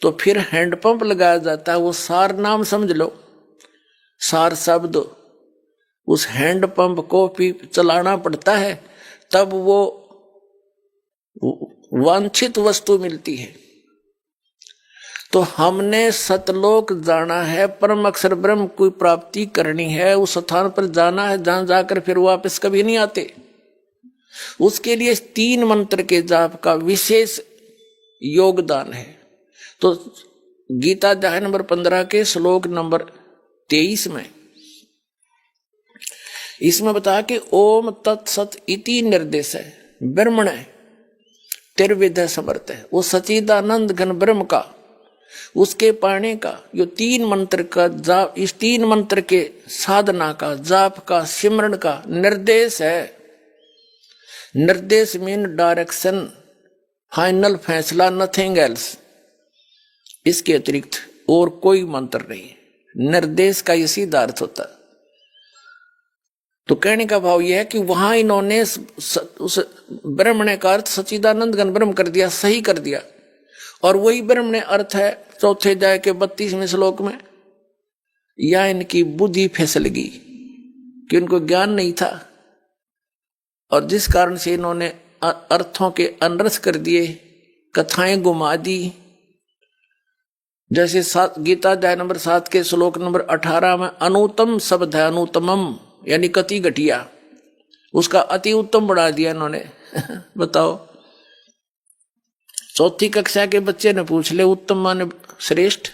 तो फिर हैंडपंप लगाया जाता है, वो सारनाम समझ लो, सार शब्द। उस हैंडपंप को भी चलाना पड़ता है, तब वो वांछित वस्तु मिलती है। तो हमने सतलोक जाना है, परम अक्षर ब्रह्म की प्राप्ति करनी है, उस स्थान पर जाना है जहां जाकर फिर वापस कभी नहीं आते। उसके लिए 3 मंत्र के जाप का विशेष योगदान है। तो गीता अध्याय नंबर 15 के श्लोक नंबर 23 में इसमें बताया कि ओम तत्सत इति निर्देश है ब्रह्मण तिर्विध समर्थ है, वो सच्चिदानंद घन ब्रह्म का, उसके पाने का जो 3 मंत्र का जाप, इस 3 मंत्र के साधना का, जाप का, सिमरण का निर्देश है। निर्देश मीन डायरेक्शन, फाइनल फैसला, नथिंग एल्स। इसके अतिरिक्त और कोई मंत्र नहीं। निर्देश का ये सीधा अर्थ होता है। तो कहने का भाव यह है कि वहां इन्होंने उस ब्रह्मण्य का अर्थ सच्चिदानंद घन ब्रह्म कर दिया, सही कर दिया। और वही ब्रह्मण्य अर्थ है 4 अध्याय के 32वें श्लोक में। या इनकी बुद्धि फिसलगी कि उनको ज्ञान नहीं था, और जिस कारण से इन्होंने अर्थों के अनर्थ कर दिए, कथाएं घुमा दी, जैसे गीता अध्याय नंबर 7 के श्लोक नंबर 18 में अनुत्तम शब्द है, अनुत्तमम यानी कति घटिया, उसका अति उत्तम बढ़ा दिया इन्होंने। बताओ, चौथी कक्षा के बच्चे ने पूछ ले उत्तम माने श्रेष्ठ,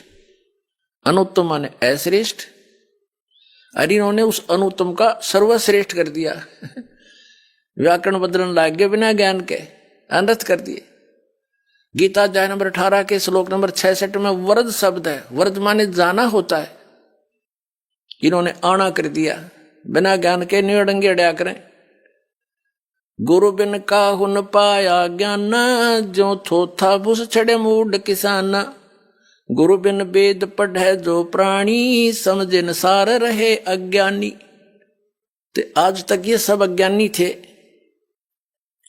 अनुत्तम माने अश्रेष्ठ, अरे इन्होंने उस अनुत्तम का सर्वश्रेष्ठ कर दिया। व्याकरण बदलन लाग गए बिना ज्ञान के, अनर्थ कर दिए। गीता अध्याय नंबर 18 के श्लोक नंबर 66 में वरद शब्द है, वरद माने जाना होता है, इन्होंने आना कर दिया, बिना ज्ञान के निड़ंगे अड़या करें। गुरु बिन काहु न पाया ज्ञान, जो थोथा बुस छड़े मूड किसान। गुरु बिन वेद पढ़े जो प्राणी, समझे न सार रहे अज्ञानी। तो आज तक ये सब अज्ञानी थे,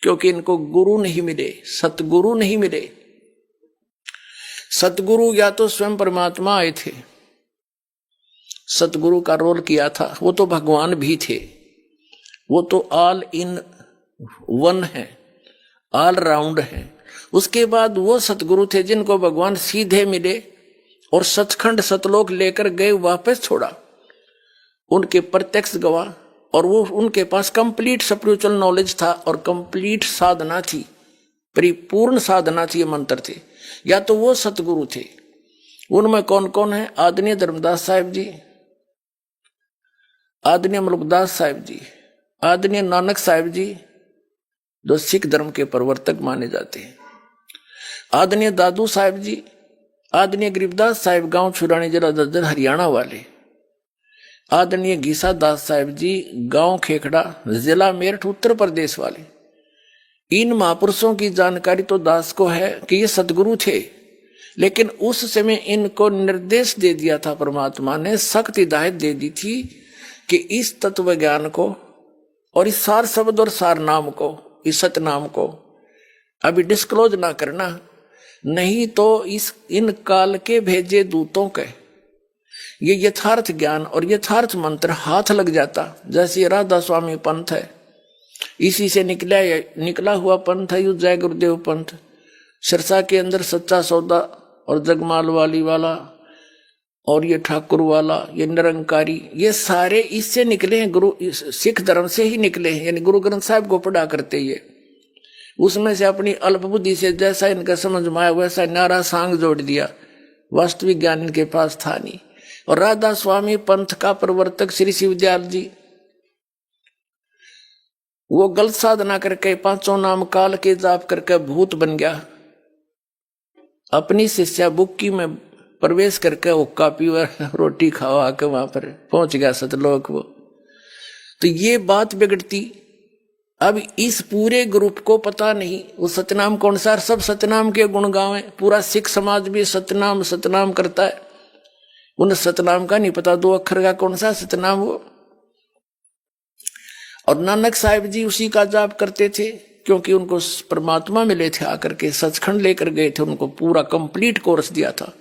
क्योंकि इनको गुरु नहीं मिले, सतगुरु नहीं मिले। सतगुरु या तो स्वयं परमात्मा आए थे, सतगुरु का रोल किया था, वो तो भगवान भी थे, वो तो ऑल इन वन है, ऑल राउंड है। उसके बाद वो सतगुरु थे जिनको भगवान सीधे मिले और सचखंड सतलोक लेकर गए, वापस छोड़ा, उनके प्रत्यक्ष गवाह, और वो उनके पास कंप्लीट स्पिरिचुअल नॉलेज था और कंप्लीट साधना थी, परिपूर्ण साधना थी, ये मंत्र थे। या तो वो सतगुरु थे। उनमें कौन कौन है? आदरणीय धर्मदास साहिब जी, आदरणीय मलुकदास साहिब जी, आदरणीय नानक साहिब जी, जो सिख धर्म के प्रवर्तक माने जाते हैं, आदरणीय दादू साहिब जी, आदरणीय गरीबदास साहिब गांव छुरानी जिला दद्दर हरियाणा वाले, आदरणीय गीसा दास साहिब जी गांव खेखड़ा जिला मेरठ उत्तर प्रदेश वाले। इन महापुरुषों की जानकारी तो दास को है कि ये सतगुरु थे, लेकिन उस समय इनको निर्देश दे दिया था परमात्मा ने, सख्त हिदायत दे दी थी कि इस तत्व ज्ञान को और इस सार शब्द और सार नाम को, इस सतनाम को अभी डिस्क्लोज ना करना, नहीं तो इन काल के भेजे दूतों के ये यथार्थ ज्ञान और यथार्थ मंत्र हाथ लग जाता। जैसे राधा स्वामी पंथ है, इसी से निकला हुआ पंथ है, यू जय गुरुदेव पंथ। सिरसा के अंदर सच्चा सौदा और जगमाल वाली वाला और ये ठाकुर वाला, ये निरंकारी, ये सारे इससे निकले हैं, गुरु सिख धर्म से ही निकले हैं। यानी गुरु ग्रंथ साहिब को पढ़ा करते ये, उसमें से अपनी अल्प बुद्धि से जैसा इनका समझ में आया वैसा नारा सांग जोड़ दिया, वास्तविक ज्ञान इनके पास था नहीं। और राधा स्वामी पंथ का प्रवर्तक श्री शिवदयाल जी, वो गलत साधना करके पांचों नाम काल के जाप करके भूत बन गया, अपनी शिष्या बुक्की में प्रवेश करके हुक्का पीवा रोटी खावा के वहां पर पहुंच गया सतलोक वो। तो ये बात बिगड़ती। अब इस पूरे ग्रुप को पता नहीं वो सतनाम कौन सा, सब सतनाम के गुण गावे, पूरा सिख समाज भी सतनाम सतनाम करता है, उन सतनाम का नहीं पता दो अक्षर का कौन सा सतनाम वो। और नानक साहिब जी उसी का जाप करते थे, क्योंकि उनको परमात्मा मिले थे, आकर के सचखंड लेकर गए थे, उनको पूरा कंप्लीट कोर्स दिया था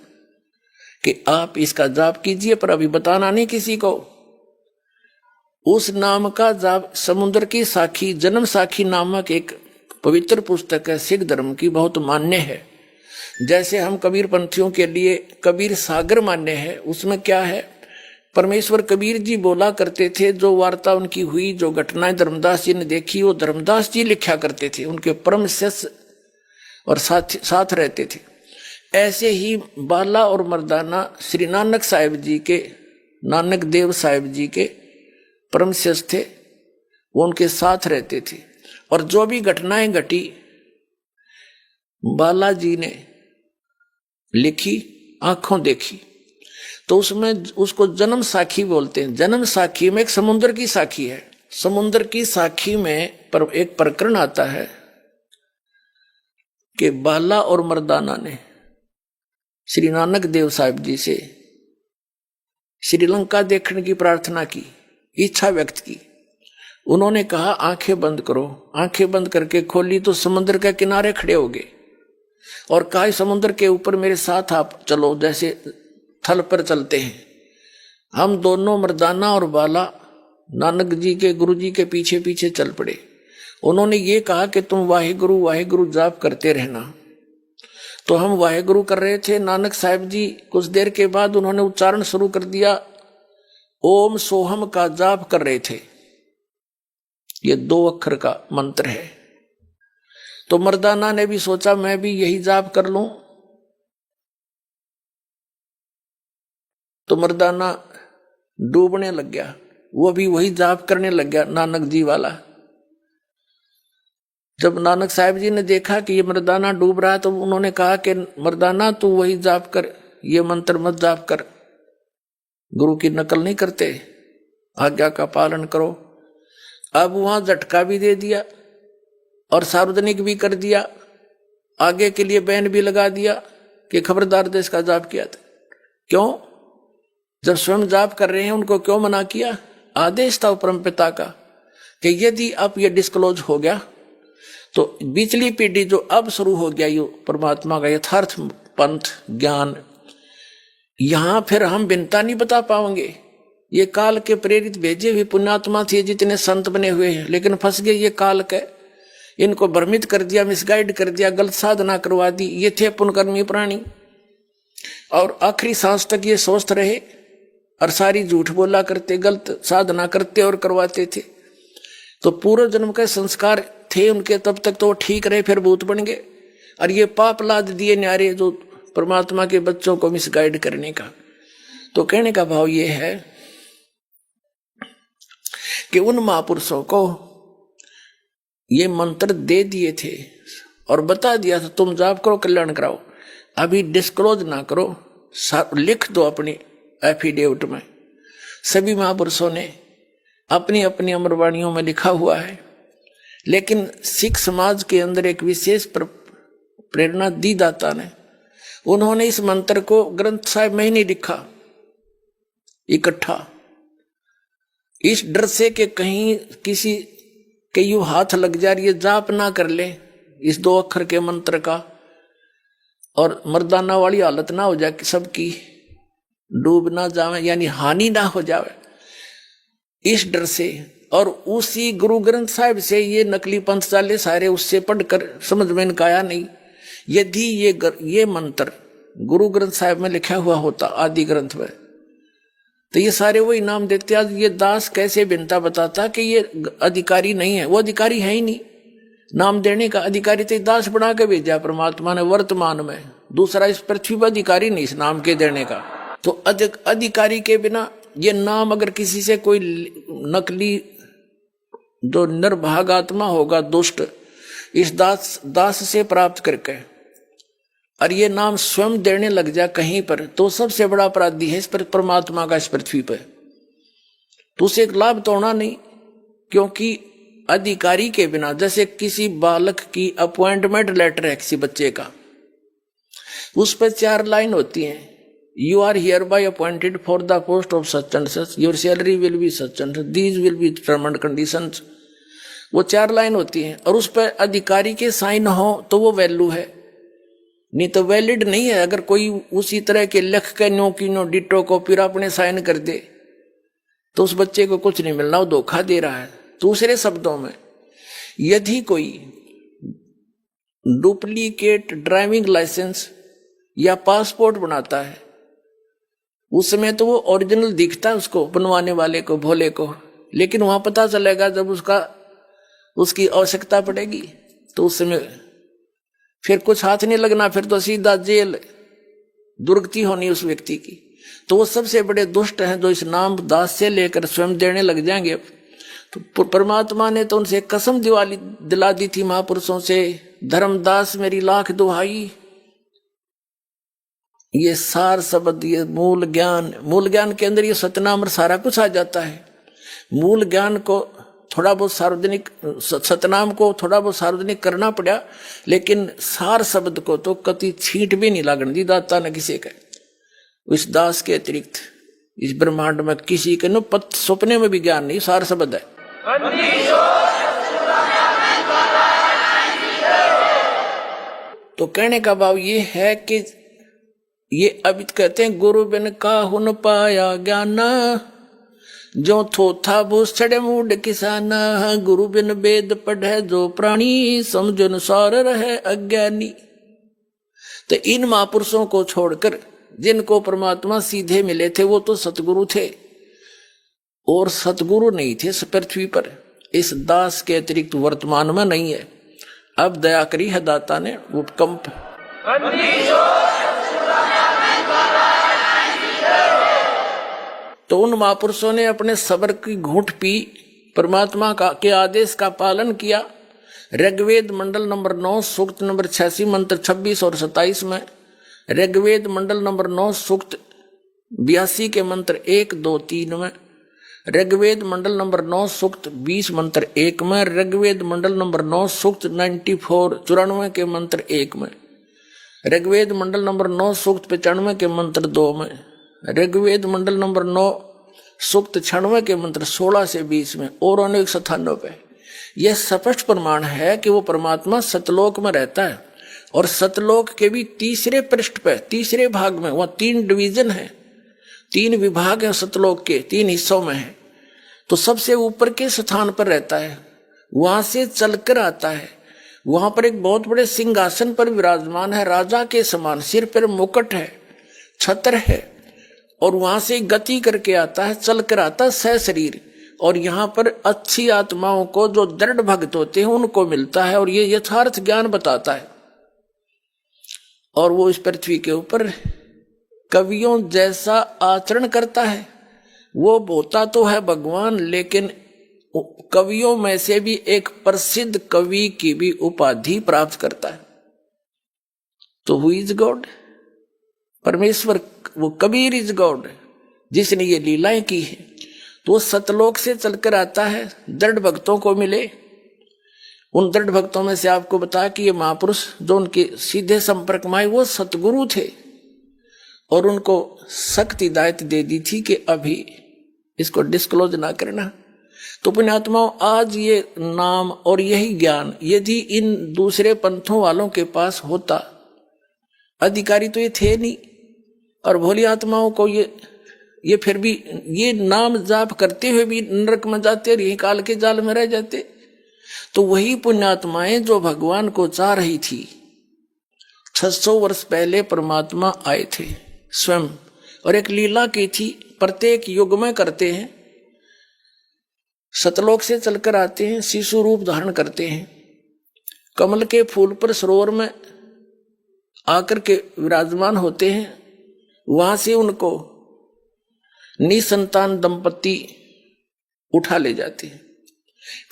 कि आप इसका जाप कीजिए, पर अभी बताना नहीं किसी को। उस नाम का जाप समुद्र की साखी, जन्म साखी नामक एक पवित्र पुस्तक है, सिख धर्म की बहुत मान्य है। जैसे हम कबीर पंथियों के लिए कबीर सागर मान्य है, उसमें क्या है, परमेश्वर कबीर जी बोला करते थे, जो वार्ता उनकी हुई, जो घटनाएं धर्मदास जी ने देखी, वो धर्मदास जी लिखा करते थे, उनके परम शिष्य और साथ रहते थे। ऐसे ही बाला और मर्दाना श्री नानक साहिब जी के, नानक देव साहिब जी के परम शिष्य थे, वो उनके साथ रहते थे। और जो भी घटनाएं घटी बालाजी ने लिखी, आंखों देखी, तो उसमें उसको जन्म साखी बोलते हैं। जन्म साखी में एक समुद्र की साखी है, समुद्र की साखी में एक प्रकरण आता है कि बाला और मर्दाना ने श्री नानक देव साहिब जी से श्रीलंका देखने की प्रार्थना की, इच्छा व्यक्त की। उन्होंने कहा आंखें बंद करो, आंखें बंद करके खोली तो समुद्र के किनारे खड़े हो गए और कहा समुद्र के ऊपर मेरे साथ आप चलो, जैसे थल पर चलते हैं। हम दोनों मर्दाना और बाला नानक जी के गुरु जी के पीछे पीछे चल पड़े। उन्होंने ये कहा कि तुम वाहिगुरु वाहिगुरु जाप करते रहना, तो हम वाहेगुरु कर रहे थे, नानक साहब जी कुछ देर के बाद उन्होंने उच्चारण शुरू कर दिया, ओम सोहम का जाप कर रहे थे। ये 2 अक्षर का मंत्र है। तो मर्दाना ने भी सोचा मैं भी यही जाप कर लूं। तो मर्दाना डूबने लग गया, वो भी वही जाप करने लग गया नानक जी वाला। जब नानक साहब जी ने देखा कि ये मर्दाना डूब रहा है तो उन्होंने कहा कि मर्दाना तू वही जाप कर, ये मंत्र मत जाप कर, गुरु की नकल नहीं करते, आज्ञा का पालन करो। अब वहां झटका भी दे दिया और सार्वजनिक भी कर दिया, आगे के लिए बैन भी लगा दिया कि खबरदार देश का जाप किया था। क्यों? जब स्वयं जाप कर रहे हैं उनको क्यों मना किया? आदेश था परमपिता का कि यदि अब ये डिस्क्लोज हो गया तो पिछली पीढ़ी जो अब शुरू हो गया ये परमात्मा का यथार्थ पंथ ज्ञान, यहां फिर हम भिन्नता नहीं बता पाएंगे। ये काल के प्रेरित भेजे हुए पुण्यात्मा थे जितने संत बने हुए हैं, लेकिन फंस गए ये काल के, इनको भ्रमित कर दिया, मिसगाइड कर दिया, गलत साधना करवा दी। ये थे पुण्यकर्मी प्राणी और आखिरी सांस तक ये स्वस्थ रहे और सारी झूठ बोला करते, गलत साधना करते और करवाते थे। तो पूर्व जन्म के संस्कार थे उनके, तब तक तो ठीक रहे, फिर भूत बन गए और ये पाप लाद दिए न्यारे जो परमात्मा के बच्चों को मिसगाइड करने का। तो कहने का भाव ये है कि उन महापुरुषों को ये मंत्र दे दिए थे और बता दिया था तुम जाप करो, कल्याण कराओ, अभी डिस्क्लोज ना करो, लिख दो अपनी एफिडेविट में। सभी महापुरुषों ने अपनी अपनी अमरवाणियों में लिखा हुआ है, लेकिन सिख समाज के अंदर एक विशेष प्रेरणा दी दाता ने। उन्होंने इस मंत्र को ग्रंथ साहिब में ही नहीं लिखा इकट्ठा, इस डर से कि कहीं किसी के यूं हाथ लग जाए, ये जाप ना कर ले इस 2 अक्षर के मंत्र का और मर्दाना वाली हालत ना हो जाए, सबकी डूब ना जावे, यानी हानि ना हो जावे, इस डर से। और उसी गुरु ग्रंथ साहिब से ये नकली पंथ चाले सारे उससे पढ़कर समझ में इनका आया नहीं। यदि ये मंत्र गुरु ग्रंथ साहिब में लिखा हुआ होता आदि ग्रंथ में, तो ये सारे वही नाम देते। आज ये दास कैसे भिन्नता बताता कि ये अधिकारी नहीं है, वो अधिकारी है ही नहीं, नाम देने का अधिकारी तो दास बना के भेजा परमात्मा ने वर्तमान में, दूसरा इस पृथ्वी पर अधिकारी नहीं इस नाम के देने का। तो अधिकारी के बिना ये नाम अगर किसी से कोई नकली जो निर्भाग आत्मा होगा दुष्ट, इस दास से प्राप्त करके और ये नाम स्वयं देने लग जाए कहीं पर, तो सबसे बड़ा अपराधी है इस पर परमात्मा का इस पृथ्वी पर। तो उसे एक लाभ तो होना नहीं, क्योंकि अधिकारी के बिना, जैसे किसी बालक की अपॉइंटमेंट लेटर है किसी बच्चे का, उस पर 4 लाइन होती हैं, You are hereby appointed for the post of such and such, your salary will be such and such, these will be terms and conditions। वो 4 लाइन होती हैं और उस पर अधिकारी के साइन हो तो वो वैल्यू है, नहीं तो वैलिड नहीं है। अगर कोई उसी तरह के लिख के नो की नो डिटो को फिर अपने साइन कर दे तो उस बच्चे को कुछ नहीं मिलना, वो धोखा दे रहा है। दूसरे शब्दों में, यदि कोई डुप्लीकेट ड्राइविंग लाइसेंस या पासपोर्ट बनाता है, उसमें तो वो ओरिजिनल दिखता है उसको बनवाने वाले को, भोले को, लेकिन वहां पता चलेगा जब उसकी आवश्यकता पड़ेगी तो उसमें फिर कुछ हाथ नहीं लगना, फिर तो सीधा जेल, दुर्गति होनी उस व्यक्ति की। तो वो सबसे बड़े दुष्ट हैं जो इस नाम दास से लेकर स्वयं देने लग जाएंगे। तो परमात्मा ने तो उनसे कसम दिला दी थी महापुरुषों से, धर्मदास मेरी लाख दुहाई, ये सार शब्द, ये मूल ज्ञान के अंदर ये सतनाम और सारा कुछ आ जाता है। मूल ज्ञान को थोड़ा बहुत सार्वजनिक, सतनाम को थोड़ा बहुत सार्वजनिक करना पड़ा, लेकिन सार शब्द को तो कति छींट भी नहीं लागण दी दाता ने किसी का। इस दास के अतिरिक्त इस ब्रह्मांड में किसी के न सपने में भी ज्ञान नहीं, सार शब्द है। तो कहने का भाव ये है कि ये अभी कहते हैं गुरु बिन काहुन पाया ज्ञाना, जो थोथा भूसड़े मूड किसाना, गुरु बिन वेद पढ़े जो प्राणी, समझन सार रहे अज्ञानी। तो इन महापुरुषों को छोड़कर जिनको परमात्मा सीधे मिले थे वो तो सतगुरु थे, और सतगुरु नहीं थे इस पृथ्वी पर, इस दास के अतिरिक्त वर्तमान में नहीं है। अब दया करी है दाता ने उपकंप। तो उन महापुरुषों ने अपने सब्र की घूंट पी, परमात्मा के आदेश का पालन किया। ऋग्वेद मंडल नंबर 9 सूक्त नंबर 86 मंत्र 26 और 27 में, ऋग्वेद मंडल नंबर 9 सूक्त 82 के मंत्र 1, 2, 3 में, ऋग्वेद मंडल नंबर 9 सूक्त 20 मंत्र 1 में, ऋग्वेद मंडल नंबर 9 सूक्त 94 के मंत्र 1 में, ऋग्वेद मंडल नंबर 9 सूक्त 95 के मंत्र 2 में, ऋग्वेद मंडल नंबर 9 सूक्त 96 के मंत्र 16 से 20 में और अनेक स्थानों पे यह स्पष्ट प्रमाण है कि वो परमात्मा सतलोक में रहता है। और सतलोक के भी तीसरे पृष्ठ पे, तीसरे भाग में, वह 3 डिवीजन है, 3 विभाग है सतलोक के, 3 हिस्सों में है। तो सबसे ऊपर के स्थान पर रहता है, वहां से चलकर आता है। वहां पर एक बहुत बड़े सिंहासन पर विराजमान है, राजा के समान, सिर पर मुकुट है, छत्र है, और वहां से गति करके आता है, चलकर आता है सशरीर। और यहाँ पर अच्छी आत्माओं को, जो दृढ़ भक्त होते हैं, उनको मिलता है और ये यथार्थ ज्ञान बताता है। और वो इस पृथ्वी के ऊपर कवियों जैसा आचरण करता है। वो बोता तो है भगवान, लेकिन कवियों में से भी एक प्रसिद्ध कवि की भी उपाधि प्राप्त करता है। तो हु इज गॉड? परमेश्वर, वो कबीर इज गॉड, जिसने ये लीलाएं की है। तो वो सतलोक से चलकर आता है, दृढ़ भक्तों को मिले। उन दृढ़ भक्तों में से आपको बताया कि ये महापुरुष जो उनके सीधे संपर्क में आए वो सतगुरु थे, और उनको सख्त हिदायत दे दी थी कि अभी इसको डिस्क्लोज ना करना। तो पुण्यात्माओं, आज ये नाम और यही ज्ञान यदि इन दूसरे पंथों वालों के पास होता, अधिकारी तो ये थे नहीं, और भोली आत्माओं को ये फिर भी ये नाम जाप करते हुए भी नरक में जाते और यही काल के जाल में रह जाते। तो वही पुण्यात्माएं जो भगवान को चाह रही थी, 600 वर्ष पहले परमात्मा आए थे स्वयं, और एक लीला की थी, प्रत्येक युग में करते हैं। सतलोक से चलकर आते हैं, शिशु रूप धारण करते हैं, कमल के फूल पर सरोवर में आकर के विराजमान होते हैं। वहां से उनको निसंतान दंपति उठा ले जाते हैं।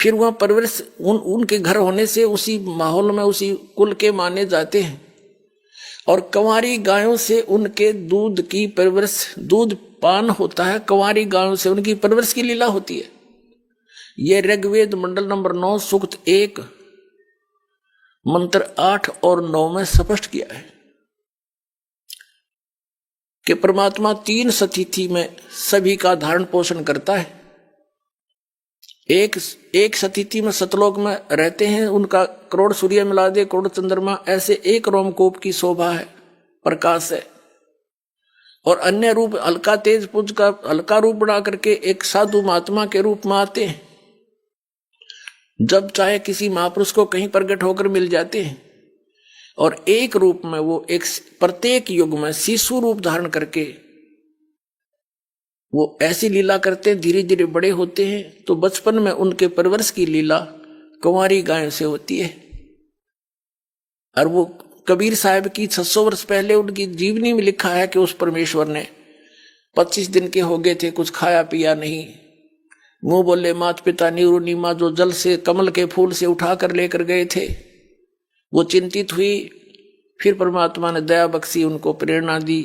फिर वहां परवरिश उनके घर होने से उसी माहौल में, उसी कुल के माने जाते हैं। और कंवारी गायों से उनके दूध की परवरिश, दूध पान होता है, कंवारी गायों से उनकी परवरिश की लीला होती है। यह ऋग्वेद मंडल नंबर 9 सूक्त 1 मंत्र 8 और 9 में स्पष्ट किया है कि परमात्मा 3 स्थिति में सभी का धारण पोषण करता है। एक स्थिति में सतलोक में रहते हैं, उनका करोड़ सूर्य मिला दे, करोड़ चंद्रमा, ऐसे एक रोमकूप की शोभा है, प्रकाश है। और अन्य रूप हल्का तेज पुंज का हल्का रूप बना करके एक साधु महात्मा के रूप में आते हैं, जब चाहे किसी महापुरुष को कहीं प्रकट होकर मिल जाते हैं। और एक रूप में वो एक प्रत्येक युग में शिशु रूप धारण करके वो ऐसी लीला करते हैं, धीरे धीरे बड़े होते हैं। तो बचपन में उनके परवरिश की लीला कंवारी गायों से होती है। और वो कबीर साहब की 600 वर्ष पहले उनकी जीवनी में लिखा है कि उस परमेश्वर ने 25 दिन के हो गए थे, कुछ खाया पिया नहीं, मुंह बोले मात पिता नीरू नीमा, जो जल से कमल के फूल से उठा कर लेकर गए थे। वो चिंतित हुई, फिर परमात्मा ने दया बख्शी, उनको प्रेरणा दी,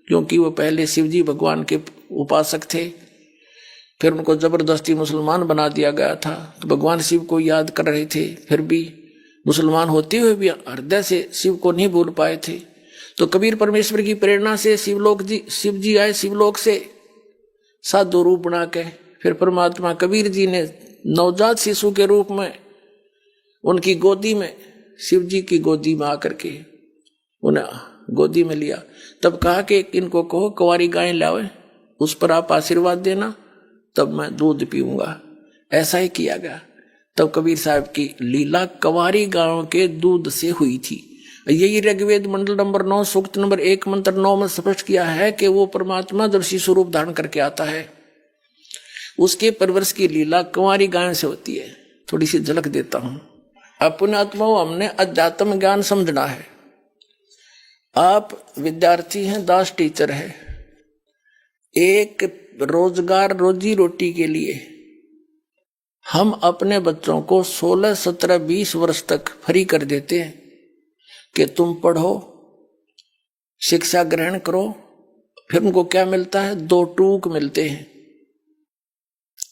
क्योंकि वो पहले शिवजी भगवान के उपासक थे। फिर उनको जबरदस्ती मुसलमान बना दिया गया था। तो भगवान शिव को याद कर रहे थे, फिर भी मुसलमान होते हुए भी हृदय से शिव को नहीं भूल पाए थे। तो कबीर परमेश्वर की प्रेरणा से शिव जी आए शिवलोक से साधु रूप बना के। फिर परमात्मा कबीर जी ने नवजात शिशु के रूप में उनकी गोदी में, शिव जी की गोदी में आकर के उन्हें गोदी में लिया। तब कहा कि इनको कहो कंवारी गाय लावे, उस पर आप आशीर्वाद देना, तब मैं दूध पीऊंगा। ऐसा ही किया गया। तब कबीर साहब की लीला कंवारी गायों के दूध से हुई थी। यही ऋग्वेद मंडल नंबर 9 सूक्त नंबर 1 मंत्र 9 में स्पष्ट किया है कि वो परमात्मा जब शिशु रूप धारण करके आता है, उसके परवरिश की लीला कुंवारी गाय से होती है। थोड़ी सी झलक देता हूं। अपने आत्माओं, हमने अध्यात्म ज्ञान समझना है। आप विद्यार्थी हैं, दास टीचर है। एक रोजगार रोजी रोटी के लिए हम अपने बच्चों को 16, 17, 20 वर्ष तक फ्री कर देते हैं कि तुम पढ़ो, शिक्षा ग्रहण करो। फिर उनको क्या मिलता है? 2 टूक मिलते हैं,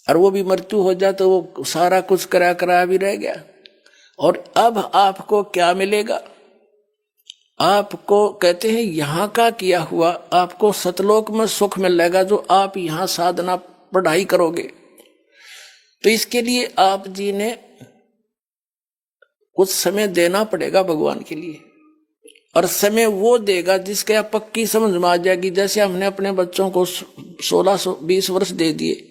और वो भी मृत्यु हो जाए तो वो सारा कुछ कराया भी रह गया। और अब आपको क्या मिलेगा? आपको कहते हैं यहां का किया हुआ आपको सतलोक में सुख मिलेगा, जो आप यहां साधना पढ़ाई करोगे। तो इसके लिए आप जी ने कुछ समय देना पड़ेगा भगवान के लिए, और समय वो देगा जिसके आप पक्की समझ में आ जाएगी। जैसे हमने अपने बच्चों को 16-20 वर्ष दे दिए,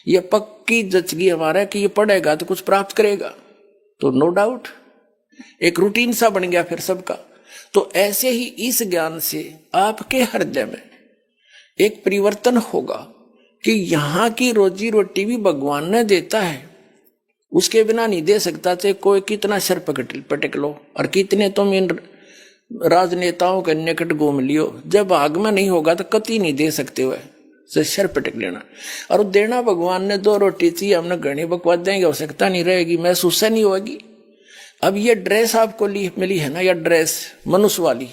ये पक्की जचगी हमारा कि ये पढ़ेगा तो कुछ प्राप्त करेगा, तो नो डाउट एक रूटीन सा बन गया फिर सबका। तो ऐसे ही इस ज्ञान से आपके हृदय में एक परिवर्तन होगा कि यहां की रोजी रोटी भी भगवान ने देता है, उसके बिना नहीं दे सकता। चाहे कोई कितना सर पटक लो और कितने तुम इन राजनेताओं के निकट घूम लियो, जब भाग में नहीं होगा तो कति नहीं दे सकते हुए से सर पटक लेना। और देना भगवान ने 2 रोटी चाहिए, हमने घनी बकवाद देंगे, आवश्यकता नहीं रहेगी, महसूस नहीं होगी। अब ये ड्रेस आपको मिली है ना, यह ड्रेस मनुष्य वाली,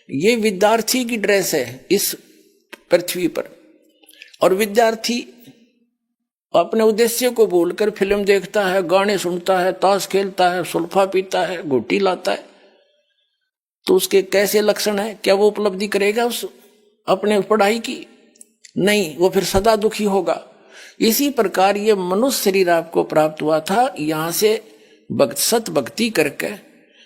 ये विद्यार्थी की ड्रेस है इस पृथ्वी पर। और विद्यार्थी अपने उद्देश्य को भूलकर फिल्म देखता है, गाने सुनता है, ताश खेलता है, सुल्फा पीता है, घोटी लाता है, तो उसके कैसे लक्षण है? क्या वो उपलब्धि करेगा उस अपने पढ़ाई की? नहीं, वो फिर सदा दुखी होगा। इसी प्रकार ये मनुष्य शरीर आपको प्राप्त हुआ था, यहां से सत भक्ति करके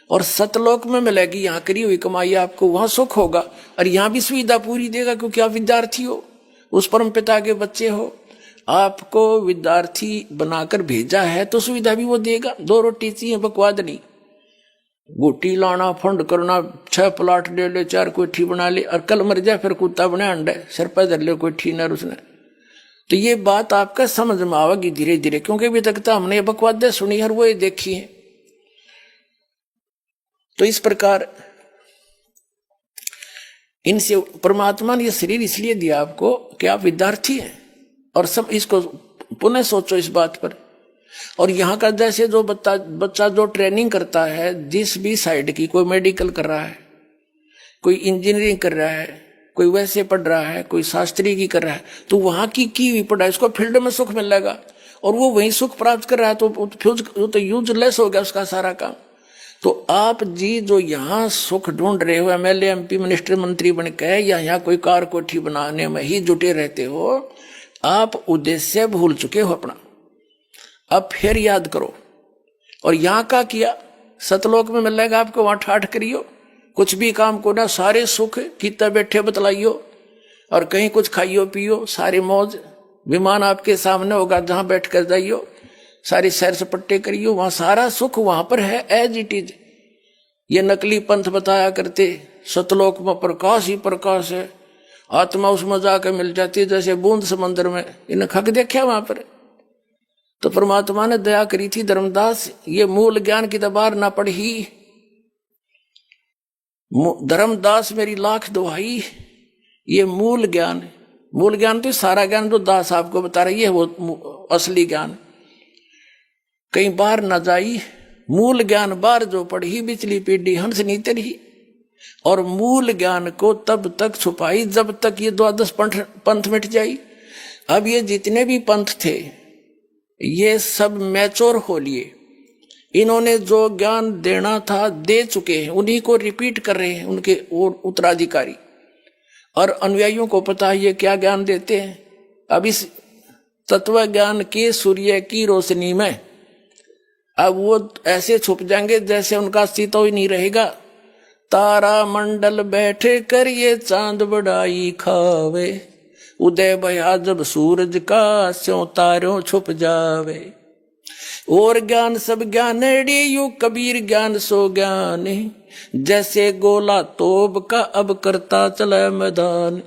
और सतलोक में मिलेगी। यहाँ करी हुई कमाई आपको वहां सुख होगा, और यहाँ भी सुविधा पूरी देगा, क्योंकि आप विद्यार्थी हो, उस परम पिता के बच्चे हो। आपको विद्यार्थी बनाकर भेजा है तो सुविधा भी वो देगा। 2 रोटी चाहिए, बकवाद नहीं। गोटी लाना, फंड करना, 6 प्लाट ले ले, 4 कोठी बना ले, और कल मर जाए फिर कुत्ता बने अंडे सिर पर धर ले कोठी न उसने। तो ये बात आपका समझ में आवेगी धीरे धीरे, क्योंकि अभी तक तो हमने बकवादें सुनी है, वो देखी है। तो इस प्रकार इनसे परमात्मा ने ये शरीर इसलिए दिया आपको कि आप विद्यार्थी हैं। और सब इसको पुनः सोचो इस बात पर। और यहाँ का जैसे जो बच्चा जो ट्रेनिंग करता है, जिस भी साइड की, कोई मेडिकल कर रहा है, कोई इंजीनियरिंग कर रहा है, कोई वैसे पढ़ रहा है, कोई शास्त्री की कर रहा है, तो वहां की हुई पढ़ाई उसको फील्ड में सुख मिलेगा, और वो वही सुख प्राप्त कर रहा है, तो यूजलेस हो गया उसका सारा काम। तो आप जी जो यहाँ सुख ढूंढ रहे हो, MLA MP मिनिस्टर मंत्री बन के, या यहाँ कोई कार कोठी बनाने में ही जुटे रहते हो, आप उद्देश्य भूल चुके हो अपना। अब फिर याद करो, और यहाँ का किया सतलोक में मिलेगा आपको, वहां ठाठ करियो, कुछ भी काम को ना, सारे सुख कितना बैठे बतलाइयो, और कहीं कुछ खाइयो पियो, सारी मौज, विमान आपके सामने होगा, जहां बैठ कर जाइयो, सारी सैर सपट्टे करियो, वहां सारा सुख वहां पर है एज इट इज। ये नकली पंथ बताया करते, सतलोक में प्रकाश ही प्रकाश है, आत्मा उसमें जाकर मिल जाती है जैसे बूंद समंदर में। इन्हें खक देखा वहां पर। तो परमात्मा ने दया करी थी, धर्मदास ये मूल ज्ञान की दबार ना पढ़ी, धर्मदास मेरी लाख दुहाई, ये मूल ज्ञान तो सारा ज्ञान जो दास आपको बता रही है वो असली ज्ञान, कहीं बाहर न जाई। मूल ज्ञान बार जो पढ़ी, बिचली पीढ़ी हंस नहीं तरी, और मूल ज्ञान को तब तक छुपाई जब तक ये 12 पंथ मिट जाई। अब ये जितने भी पंथ थे ये सब मैच्योर हो लिए, इन्होंने जो ज्ञान देना था दे चुके हैं, उन्हीं को रिपीट कर रहे हैं उनके उत्तराधिकारी, और अनुयायियों को पता है ये क्या ज्ञान देते हैं। अब इस तत्व ज्ञान के सूर्य की रोशनी में अब वो ऐसे छुप जाएंगे जैसे उनका अस्तित्व ही नहीं रहेगा। तारा मंडल बैठे कर ये चांद बड़ाई खावे, उदय भया जब सूरज का स्यों तारों छुप जावे। और ज्ञान सब ज्ञान रे यू कबीर ज्ञान सो ज्ञान, जैसे गोला तोब का अब करता चला मैदान।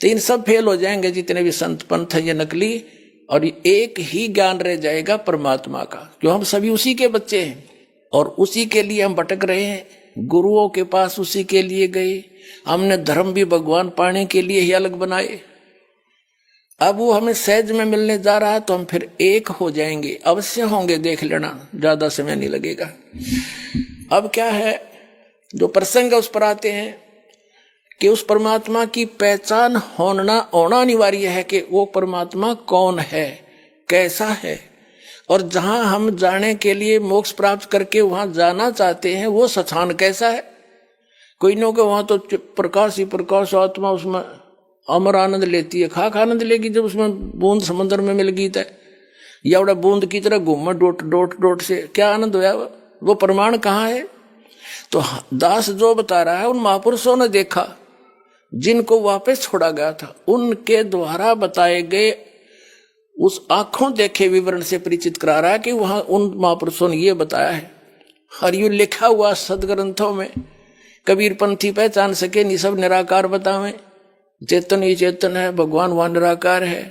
तो इन सब फेल हो जाएंगे जितने भी संत पंथ है ये नकली, और एक ही ज्ञान रह जाएगा परमात्मा का, क्यों हम सभी उसी के बच्चे हैं और उसी के लिए हम भटक रहे हैं। गुरुओं के पास उसी के लिए गए, हमने धर्म भी भगवान पाने के लिए ही अलग बनाए। अब वो हमें सहज में मिलने जा रहा है तो हम फिर एक हो जाएंगे, अवश्य होंगे, देख लेना, ज्यादा समय नहीं लगेगा। अब क्या है, जो प्रसंग है उस पर आते हैं कि उस परमात्मा की पहचान होना अनिवार्य है कि वो परमात्मा कौन है, कैसा है, और जहां हम जाने के लिए मोक्ष प्राप्त करके वहां जाना चाहते हैं वो स्थान कैसा है। कोई न हो वहां तो प्रकाश ही प्रकाश, आत्मा उसमें अमर आनंद लेती है। खाक आनंद लेगी जब उसमें बूंद समंदर में मिल गई, या बड़ा बूंद की तरह घूम डोट डोट डोट से क्या आनंद होया, वो प्रमाण कहाँ है। तो दास जो बता रहा है उन महापुरुषों ने देखा जिनको वापस छोड़ा गया था, उनके द्वारा बताए गए उस आंखों देखे विवरण से परिचित करा रहा है कि वहां उन महापुरुषों ने ये बताया है। और यूं लिखा हुआ सदग्रंथों में, कबीर पंथी पहचान सके नहीं सब निराकार बतावे, चेतन ही चेतन है, भगवान वहां निराकार है।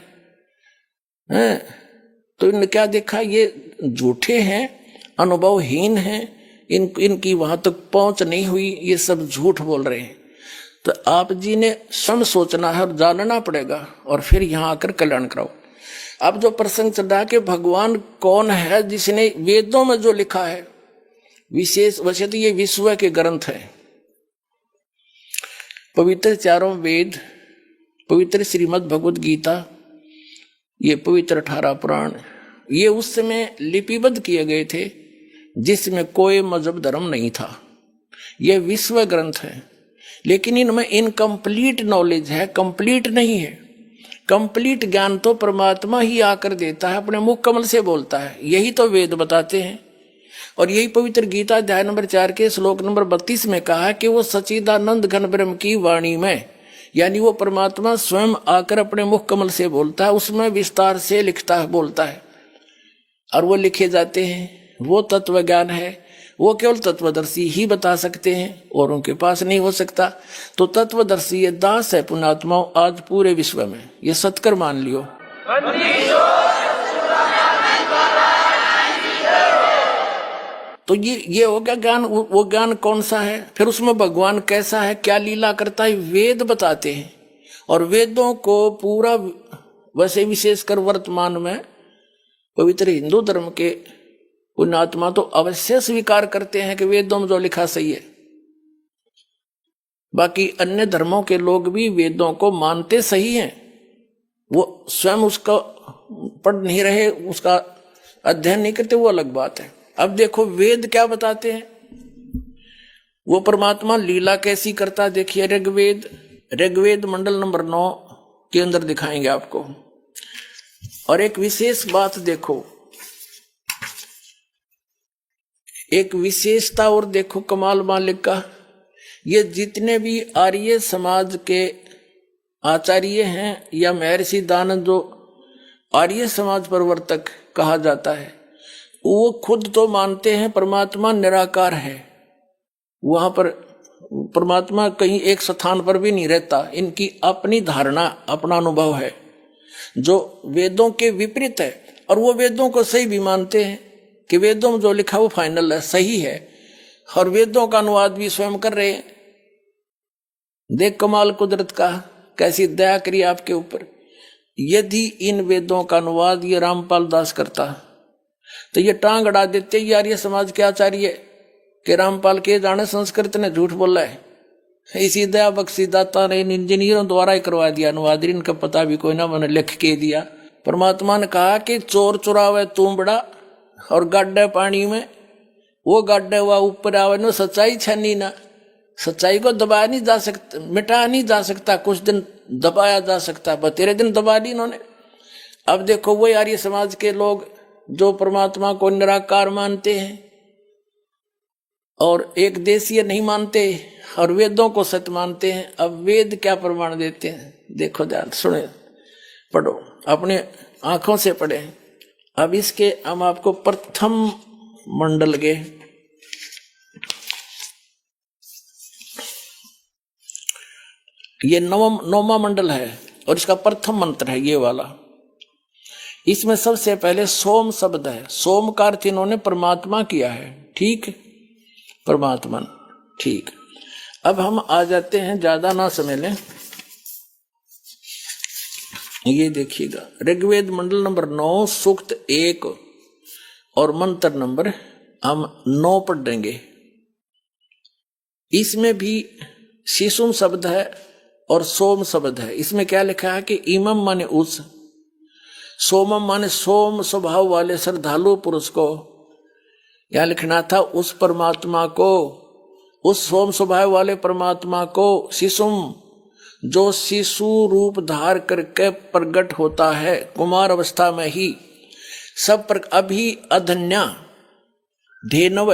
तो इन्होंने क्या देखा, ये झूठे हैं, अनुभवहीन हैं, इनकी वहां तक पहुंच नहीं हुई, ये सब झूठ बोल रहे हैं। तो आप जी ने स्वयं सोचना है और जानना पड़ेगा और फिर यहां आकर कल्याण कराओ। अब जो प्रसंग चल रहा है कि भगवान कौन है, जिसने वेदों में जो लिखा है विशेष, वैसे तो ये विश्व के ग्रंथ है, पवित्र चारों वेद, पवित्र श्रीमद् भगवद गीता, ये पवित्र 18 पुराण, ये उस समय लिपिबद्ध किए गए थे जिसमें कोई मजहब धर्म नहीं था। ये विश्व ग्रंथ है, लेकिन इनमें इनकम्प्लीट नॉलेज है, कंप्लीट नहीं है। कंप्लीट ज्ञान तो परमात्मा ही आकर देता है, अपने मुख कमल से बोलता है, यही तो वेद बताते हैं। और यही पवित्र गीता अध्याय नंबर 4 के श्लोक नंबर 32 में कहा कि वो सच्चिदानंद घन ब्रह्म की वाणी में, यानी वो परमात्मा स्वयं आकर अपने मुख कमल से बोलता है, उसमें विस्तार से लिखता है, बोलता है, और वो लिखे जाते हैं। वो तत्व ज्ञान है, वो केवल तत्वदर्शी ही बता सकते हैं और उनके पास नहीं हो सकता। तो तत्वदर्शी ये दास है पुण्यात्माओं आज पूरे विश्व में, ये सत्कर मान लियो। तो ये हो गया ज्ञान। वो ज्ञान कौन सा है, फिर उसमें भगवान कैसा है, क्या लीला करता है, वेद बताते हैं। और वेदों को पूरा, वैसे विशेषकर वर्तमान में पवित्र हिंदू धर्म के पुण्यात्मा तो अवश्य स्वीकार करते हैं कि वेदों में जो लिखा सही है। बाकी अन्य धर्मों के लोग भी वेदों को मानते सही हैं, वो स्वयं उसका पढ़ नहीं रहे, उसका अध्ययन नहीं करते, वो अलग बात है। अब देखो वेद क्या बताते हैं, वो परमात्मा लीला कैसी करता। देखिए ऋग्वेद मंडल नंबर 9 के अंदर दिखाएंगे आपको। और एक विशेष बात देखो, एक विशेषता और देखो कमाल मालिक का, ये जितने भी आर्य समाज के आचार्य हैं या महर्षि दानंद जो आर्य समाज प्रवर्तक कहा जाता है, वो खुद तो मानते हैं परमात्मा निराकार है, वहां पर परमात्मा कहीं एक स्थान पर भी नहीं रहता। इनकी अपनी धारणा, अपना अनुभव है जो वेदों के विपरीत है, और वो वेदों को सही भी मानते हैं कि वेदों में जो लिखा वो फाइनल है, सही है, और वेदों का अनुवाद भी स्वयं कर रहे हैं। देख कमाल कुदरत का, कैसी दया करी आपके ऊपर। यदि इन वेदों का अनुवाद ये रामपाल दास करता तो ये टांग अड़ा देते यार ये समाज के आचार्य कि रामपाल के जाने संस्कृत ने झूठ बोला है। इसी दया बख्शी दाता ने इन इंजीनियरों द्वारा ही करवा दिया अनुवाद, इनका पता भी कोई ना, मैंने लिख के दिया। परमात्मा ने कहा कि चोर चुरावे तू बड़ा, और गाड्डे पानी में वो गाड्डे हुआ ऊपर आवे नो, सच्चाई छनी ना, सच्चाई को दबाया नहीं जा सकता, मिटाया नहीं जा सकता, कुछ दिन दबाया जा सकता, बतेरे दिन दबा दी इन्होंने। अब देखो वो आर्य समाज के लोग जो परमात्मा को निराकार मानते हैं और एक देशीय नहीं मानते और वेदों को सत्य मानते हैं। अब वेद क्या प्रमाण देते हैं देखो, ध्यान सुने, पढ़ो, अपने आंखों से पढ़े। अब इसके हम आपको प्रथम मंडल के ये नौवां मंडल है और इसका प्रथम मंत्र है ये वाला। इसमें सबसे पहले सोम शब्द है। सोम का अर्थ इन्होंने परमात्मा किया है, ठीक, परमात्मा, ठीक। अब हम आ जाते हैं, ज्यादा ना समय लें, ये देखिएगा ऋग्वेद मंडल नंबर 9 सूक्त 1 और मंत्र नंबर हम 9 पढ़ देंगे। इसमें भी शिशुम शब्द है और सोम शब्द है। इसमें क्या लिखा है कि इमम माने उस, सोमम माने सोम स्वभाव वाले श्रद्धालु पुरुष को, क्या लिखना था, उस परमात्मा को, उस सोम स्वभाव वाले परमात्मा को, शिशुम जो शिशु रूप धार करके प्रकट होता है कुमार अवस्था में ही, सब पर अभी अधन्या धेनव,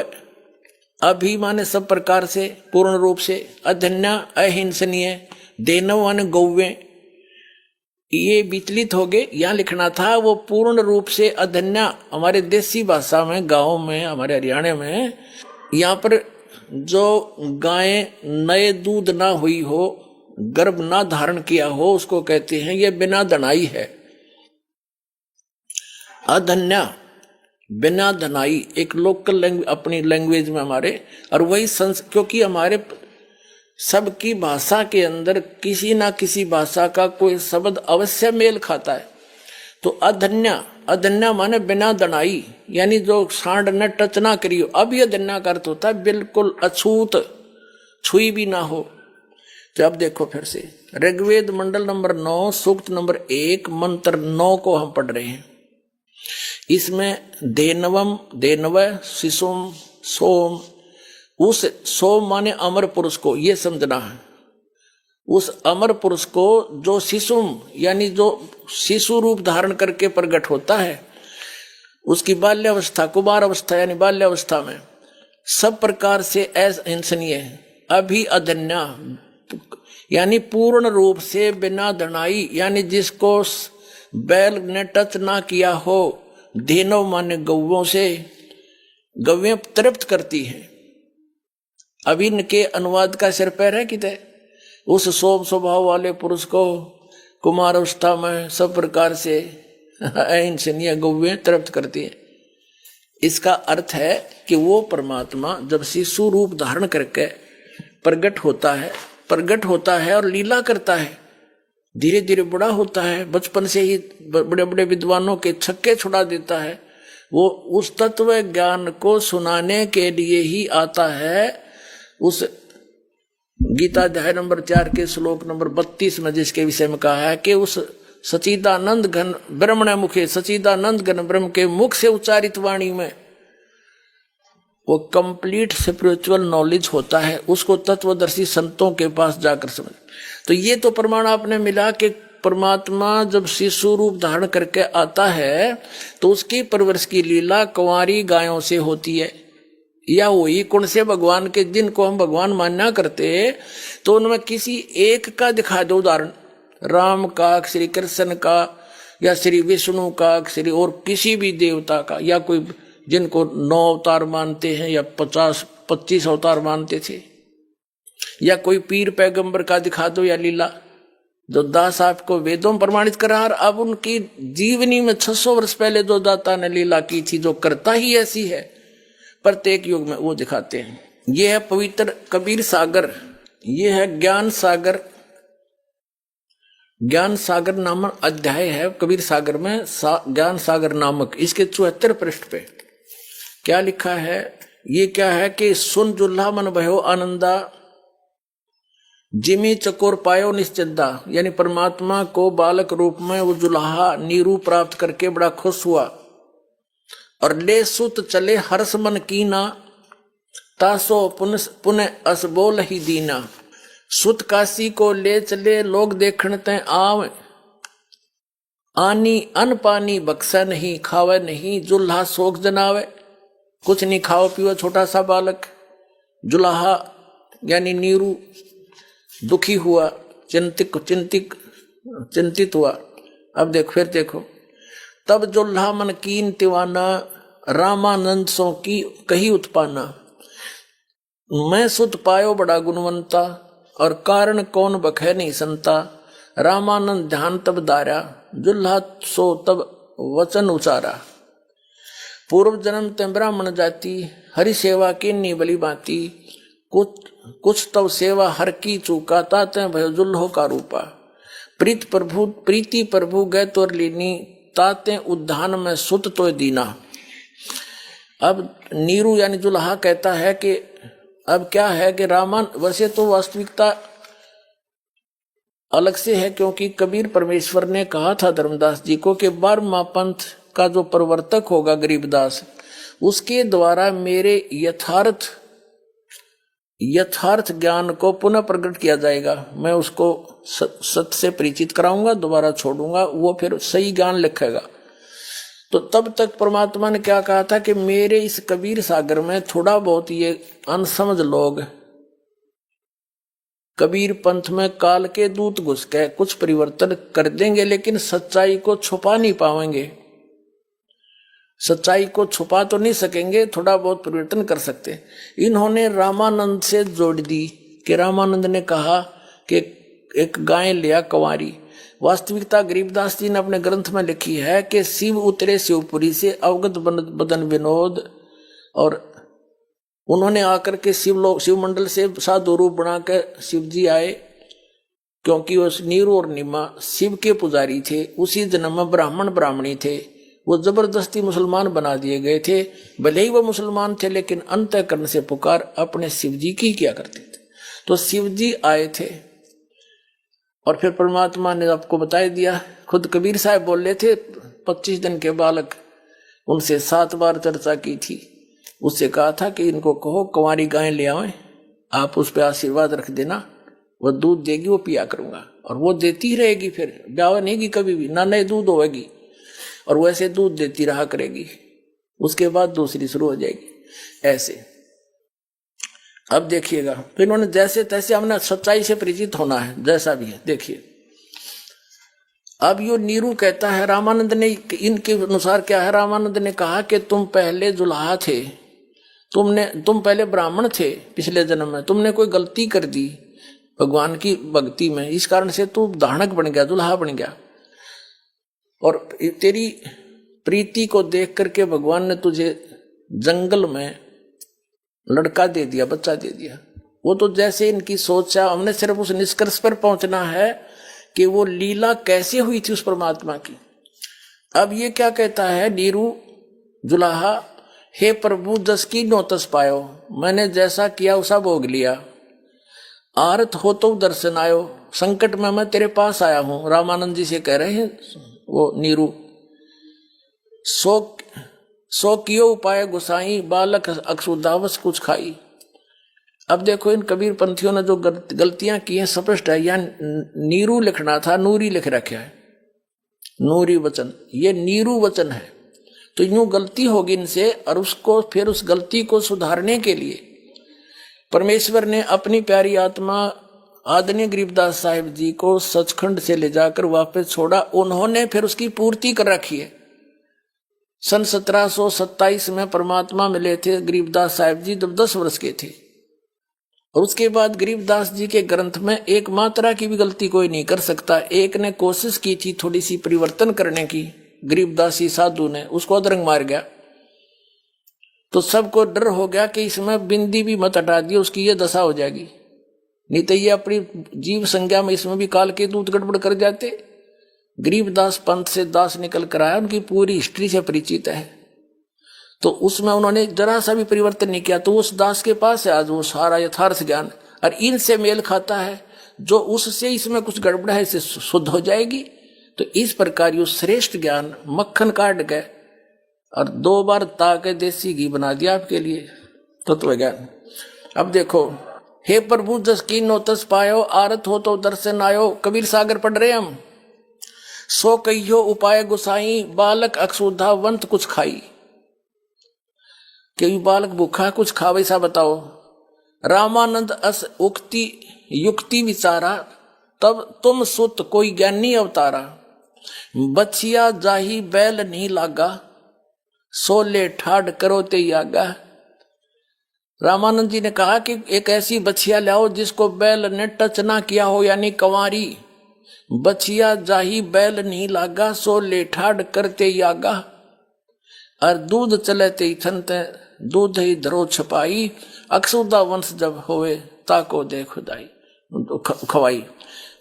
अभी माने सब प्रकार से पूर्ण रूप से, अधन्या अहिंसनीय, धेनव माने गौवे, ये विचलित हो गए। यहां लिखना था वो पूर्ण रूप से अधन्या। हमारे देसी भाषा में, गांव में, हमारे हरियाणा में, यहाँ पर जो गाय नए दूध ना हुई हो, गर्भ ना धारण किया हो, उसको कहते हैं ये बिना दनाई है, अधन्या, बिना धनाई, एक लोकल लैंग्वेज, अपनी लैंग्वेज में हमारे, और वही क्योंकि हमारे सबकी भाषा के अंदर किसी ना किसी भाषा का कोई शब्द अवश्य मेल खाता है। तो अधन्या, अधन्या माने बिना दनाई, यानी जो सांड ने टच ना करियो। अब यह अधन्या का अर्थ होता है बिल्कुल अछूत, छुई भी ना हो। तो अब देखो फिर से ऋग्वेद मंडल नंबर 9 सूक्त नंबर 1 मंत्र 9 को हम पढ़ रहे हैं। इसमें धेनवम, धेनव, शिशुम, सोम, उस सोम माने अमर पुरुष को, ये समझना है, उस अमर पुरुष को जो शिशुम यानी जो शिशु रूप धारण करके प्रकट होता है, उसकी बाल्यावस्था, कुमार अवस्था यानी बाल्यावस्था में सब प्रकार से अहिंसनीय है, अभी अधन्या यानी पूर्ण रूप से बिना धनाई, यानी जिसको बैल ने टच ना किया हो, धेनव माने गौवों से, गौवें तृप्त करती हैं। अभी इनके अनुवाद का सिर पैर है किते, उस सोम स्वभाव वाले पुरुष को कुमार अवस्था में सब प्रकार से अहिंसनीय गौवें तृप्त करती हैं। इसका अर्थ है कि वो परमात्मा जब शिशु रूप धारण करके प्रकट होता है और लीला करता है, धीरे धीरे बड़ा होता है, बचपन से ही बड़े बड़े विद्वानों के छक्के छुड़ा देता है। वो उस तत्व ज्ञान को सुनाने के लिए ही आता है। उस गीता अध्याय नंबर 4 के श्लोक नंबर 32 में जिसके विषय में कहा है कि उस सचिदानंद घन ब्रह्मण मुखे, सचिदानंद घन ब्रह्म के मुख से उच्चारित वाणी में वो कंप्लीट स्पिरिचुअल नॉलेज होता है, उसको तत्वदर्शी संतों के पास जाकर समझ। तो ये तो प्रमाण आपने मिला कि परमात्मा जब शिशु रूप धारण करके आता है तो उसकी परवरिश की लीला कुंवारी गायों से होती है, या वही कौन से भगवान के जिनको हम भगवान मानना करते, तो उनमें किसी एक का दिखा दो उदाहरण, राम का, श्री कृष्ण का, या श्री विष्णु का, श्री और किसी भी देवता का, या कोई जिनको 9 अवतार मानते हैं या 50-25 अवतार मानते थे, या कोई पीर पैगंबर का दिखा दो, या लीला जो दास आपको वेदों में प्रमाणित करा। अब उनकी जीवनी में 600 वर्ष पहले जो दाता ने लीला की थी, जो करता ही ऐसी है, प्रत्येक युग में वो दिखाते हैं। ये है पवित्र कबीर सागर, ये है ज्ञान सागर। ज्ञान सागर नामक अध्याय है कबीर सागर में, ज्ञान सागर नामक। इसके 74 पृष्ठ पे क्या लिखा है, ये क्या है कि सुन जुल्हा मन भयो आनंदा, जिमी चकोर पायो निश्चिंता, यानी परमात्मा को बालक रूप में वो जुल्हा नीरू प्राप्त करके बड़ा खुश हुआ। और ले सुत चले हर्ष मन कीना, तासो पुनः असबोल ही दीना। सुत काशी को ले चले लोग देखण तय आव, आनी अन पानी बक्सा नहीं, खावे नहीं जुल्हा शोक जनावे। कुछ नहीं खाओ पियो, छोटा सा बालक जुल्हा यानी नीरू दुखी हुआ, चिंतित हुआ। अब देखो फिर देखो, तब जुल्हा मन कीन तिवाना, रामानंद सो की कही उत्पाना। मैं सुत पायो बड़ा गुणवंता, और कारण कौन बखे नहीं संता। रामानंद ध्यान तब दारा, जुल्हा सो तब वचन उचारा। पूर्व जन्म ते ब्राह्मण जाति, हरि सेवा की नी बली बाती। कुछ तब सेवा हर की चूका, ताते भयो जुल्हो का रूपा। प्रीति प्रभु गए तोर लीनी, ताते उद्धान में सुत तो दीना। अब नीरू यानी जुल्हा कहता है कि अब क्या है कि रामान, वैसे तो वास्तविकता अलग से है, क्योंकि कबीर परमेश्वर ने कहा था धर्मदास जी को कि 12वां पंथ का जो प्रवर्तक होगा गरीबदास, उसके द्वारा मेरे यथार्थ ज्ञान को पुनः प्रकट किया जाएगा। मैं उसको सत्य से परिचित कराऊंगा, दोबारा छोड़ूंगा, वो फिर सही ज्ञान लिखेगा। तो तब तक परमात्मा ने क्या कहा था कि मेरे इस कबीर सागर में थोड़ा बहुत ये अनसमझ लोग कबीर पंथ में काल के दूत घुस के कुछ परिवर्तन कर देंगे, लेकिन सच्चाई को छुपा नहीं पाएंगे। सच्चाई को छुपा तो नहीं सकेंगे, थोड़ा बहुत परिवर्तन कर सकते। इन्होंने रामानंद से जोड़ दी कि रामानंद ने कहा कि एक गाय लिया कंवारी। वास्तविकता गरीबदास जी ने अपने ग्रंथ में लिखी है कि शिव उतरे शिवपुरी से अवगत बदन विनोद, और उन्होंने आकर के शिव मंडल से साधु रूप बना के शिव जी आए, क्योंकि उस नीरू और निमा शिव के पुजारी थे। उसी जन्म में ब्राह्मण ब्राह्मणी थे, वो जबरदस्ती मुसलमान बना दिए गए थे। भले ही वो मुसलमान थे, लेकिन अंतःकरण से पुकार अपने शिव जी की किया करते थे। तो शिव जी आए थे, और फिर परमात्मा ने आपको बता दिया। खुद कबीर साहब बोल रहे थे, 25 दिन के बालक, उनसे 7 बार चर्चा की थी। उससे कहा था कि इनको कहो कंवारी गाय ले आए, आप उस पर आशीर्वाद रख देना, वो दूध देगी, वो पिया करूंगा, और वो देती रहेगी, फिर ब्याह नहीं की कभी भी, ना नए दूध होगी, और वैसे दूध देती रहा करेगी। उसके बाद दूसरी शुरू हो जाएगी, ऐसे। अब देखिएगा, तो इन्होंने जैसे तैसे हमने सच्चाई से परिचित होना है, जैसा भी है। देखिए अब यो नीरू कहता है, रामानंद ने इनके अनुसार क्या है, रामानंद ने कहा कि तुम पहले जुल्हा थे, तुम पहले ब्राह्मण थे पिछले जन्म में, तुमने कोई गलती कर दी भगवान की भक्ति में, इस कारण से तू धानक बन गया, दुल्हा बन गया। और तेरी प्रीति को देख करके भगवान ने तुझे जंगल में लड़का दे दिया, बच्चा दे दिया। वो तो जैसे इनकी सोच है, हमने सिर्फ उस निष्कर्ष पर पहुंचना है कि वो लीला कैसे हुई थी उस परमात्मा की। अब ये क्या कहता है नीरू जुलाहा, हे प्रभु जस की नो तस पायो, मैंने जैसा किया उसा भोग लिया। आरत हो तो दर्शन आयो, संकट में मैं तेरे पास आया हूं। रामानंद जी से कह रहे हैं वो नीरू। सो कियो उपाय गुसाई, बालक अक्षुदावस कुछ खाई। अब देखो इन कबीर पंथियों ने जो गलतियां की हैं स्पष्ट है। यहाँ नीरू लिखना था, नूरी लिख रखा है, नूरी वचन, ये नीरू वचन है। तो यूं गलती होगी इनसे, और उसको फिर उस गलती को सुधारने के लिए परमेश्वर ने अपनी प्यारी आत्मा आदरणीय गरीबदास साहिब जी को सचखंड से ले जाकर वापस छोड़ा। उन्होंने फिर उसकी पूर्ति कर रखी है। सन 1727 में परमात्मा मिले थे गरीबदास साहिब जी जब 10 वर्ष के थे, और उसके बाद गरीबदास जी के ग्रंथ में एक मात्रा की भी गलती कोई नहीं कर सकता। एक ने कोशिश की थी थोड़ी सी परिवर्तन करने की, गरीबदासी साधु ने, उसको अदरंग मार गया। तो सबको डर हो गया कि इसमें बिंदी भी मत हटा दिए, उसकी ये दशा हो जाएगी, नहीं तो ये अपनी जीव संज्ञा में इसमें भी काल के दूत गड़बड़ कर जाते। गरीबदास पंथ से दास निकल कर आया, उनकी पूरी हिस्ट्री से परिचित है। तो उसमें उन्होंने जरा सा भी परिवर्तन नहीं किया, तो उस दास के पास है आज वो सारा यथार्थ ज्ञान, और इनसे मेल खाता है। जो उससे इसमें कुछ गड़बड़ है, इससे शुद्ध हो जाएगी। तो इस प्रकार यो श्रेष्ठ ज्ञान मक्खन काट गए और 2 बार ताके देसी घी बना दिया आपके लिए तत्व ज्ञान। अब देखो, हे प्रभु जस की नो तस पायो, आरत हो तो दर्शन आयो। कबीर सागर पढ़ रहे हम। सो कहियो उपाय गुसाई, बालक अक्षुधा वंत कुछ खाई। कि बालक भूखा कुछ खा, वैसा बताओ। रामानंद अस उक्ति युक्ति विचारा, तब तुम सुत कोई ज्ञानी अवतारा। बछिया जाही बैल नहीं लागा, सोले ठाड करो ते आगा। रामानंद जी ने कहा कि एक ऐसी बछिया लाओ जिसको बैल ने टच ना किया हो, यानी कंवारी। बछिया जाही बैल नहीं लागा, सोले ठाड करते आगा। और दूध चले ते थनते, दूध ही धरो छपाई। अक्षुदा वंश जब होवे, ताको दे खुदाई खवाई।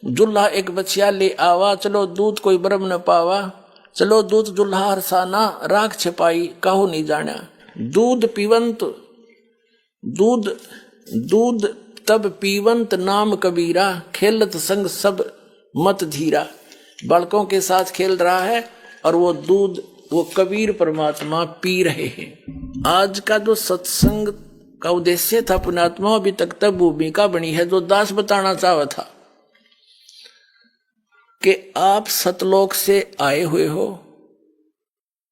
जुल्हा एक बछिया ले आवा, चलो दूध कोई ब्रह्म न पावा। चलो दूध जुल्हा हरसाना, राख छपाई काहू नहीं जाना। दूध पीवंत, दूध दूध तब पीवंत नाम कबीरा, खेलत संग सब मत धीरा। बालकों के साथ खेल रहा है और वो दूध वो कबीर परमात्मा पी रहे हैं। आज का जो सत्संग का उद्देश्य था पुण्यात्मा, अभी तक तब भूमिका बनी है जो दास बताना चाहा था कि आप सतलोक से आए हुए हो,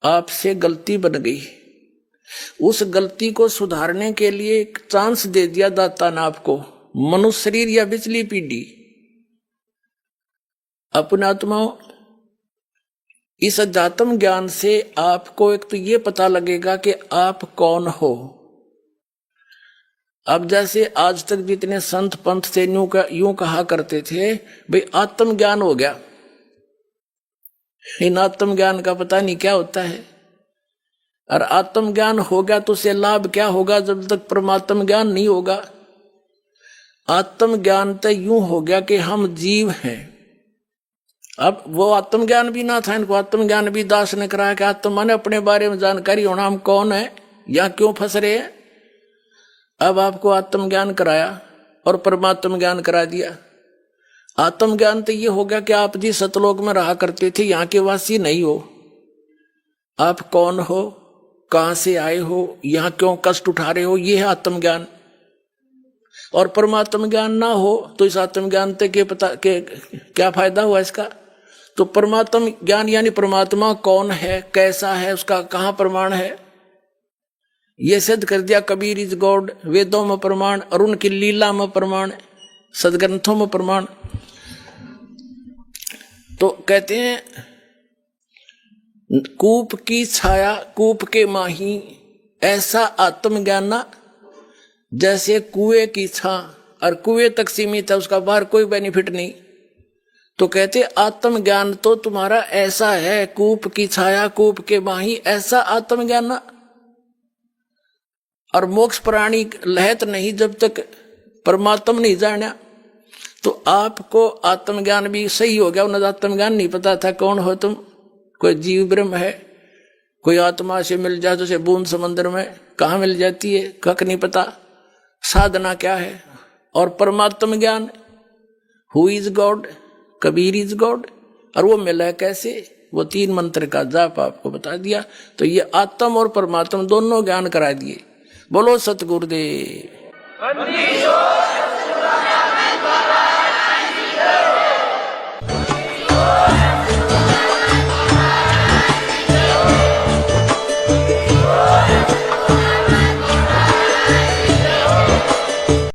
आपसे गलती बन गई, उस गलती को सुधारने के लिए एक चांस दे दिया दाता ने आपको, मनुष्य शरीर या पिछली पीढ़ी। अपनात्माओं, इस अध्यात्म ज्ञान से आपको एक तो ये पता लगेगा कि आप कौन हो। अब जैसे आज तक जितने संत पंथ थे यूं कहा करते थे, भाई आत्म ज्ञान हो गया। इन आत्म ज्ञान का पता नहीं क्या होता है। और आत्म ज्ञान हो गया तो उसे लाभ क्या होगा जब तक परमात्म ज्ञान नहीं होगा। आत्म ज्ञान तो यूं हो गया कि हम जीव हैं। अब वो आत्मज्ञान भी ना था, इनको आत्मज्ञान भी दास ने कराया कि आत्मा ने अपने बारे में जानकारी होना, हम कौन है या क्यों फंस रहे हैं। अब आपको आत्मज्ञान कराया और परमात्म ज्ञान करा दिया। आत्मज्ञान तो ये हो गया कि आप जी सतलोक में रहा करते थे, यहाँ के वासी नहीं हो। आप कौन हो, कहां से आए हो, यहाँ क्यों कष्ट उठा रहे हो, ये है आत्मज्ञान। और परमात्म ज्ञान ना हो तो इस आत्मज्ञान से क्या फायदा हुआ इसका। तो परमात्म ज्ञान यानी परमात्मा कौन है, कैसा है, उसका कहां प्रमाण है, ये सिद्ध कर दिया। कबीर इज गॉड, वेदों में प्रमाण और उनकी लीला में प्रमाण, सदग्रंथों में प्रमाण। तो कहते हैं कूप की छाया कूप के माही, ऐसा आत्मज्ञान ना जैसे कुएं की छा, और कुएं तक सीमित है, उसका बाहर कोई बेनिफिट नहीं। तो कहते आत्मज्ञान तो तुम्हारा ऐसा है, कूप की छाया कूप के माही, ऐसा आत्मज्ञान ना। और मोक्ष प्राणी लहत नहीं जब तक परमात्म नहीं जाना। तो आपको आत्मज्ञान भी सही हो गया, उन्हें आत्मज्ञान नहीं पता था कौन हो तुम। कोई जीव ब्रह्म है, कोई आत्मा से मिल जाए जैसे बूंद समंदर में कहाँ मिल जाती है, कख नहीं पता साधना क्या है। और परमात्म ज्ञान, who is God, Kabir is God, और वो मिला कैसे, वो 3 मंत्र का जाप आपको बता दिया। तो ये आत्म और परमात्म दोनों ज्ञान करा दिए। बोलो सतगुरुदेव।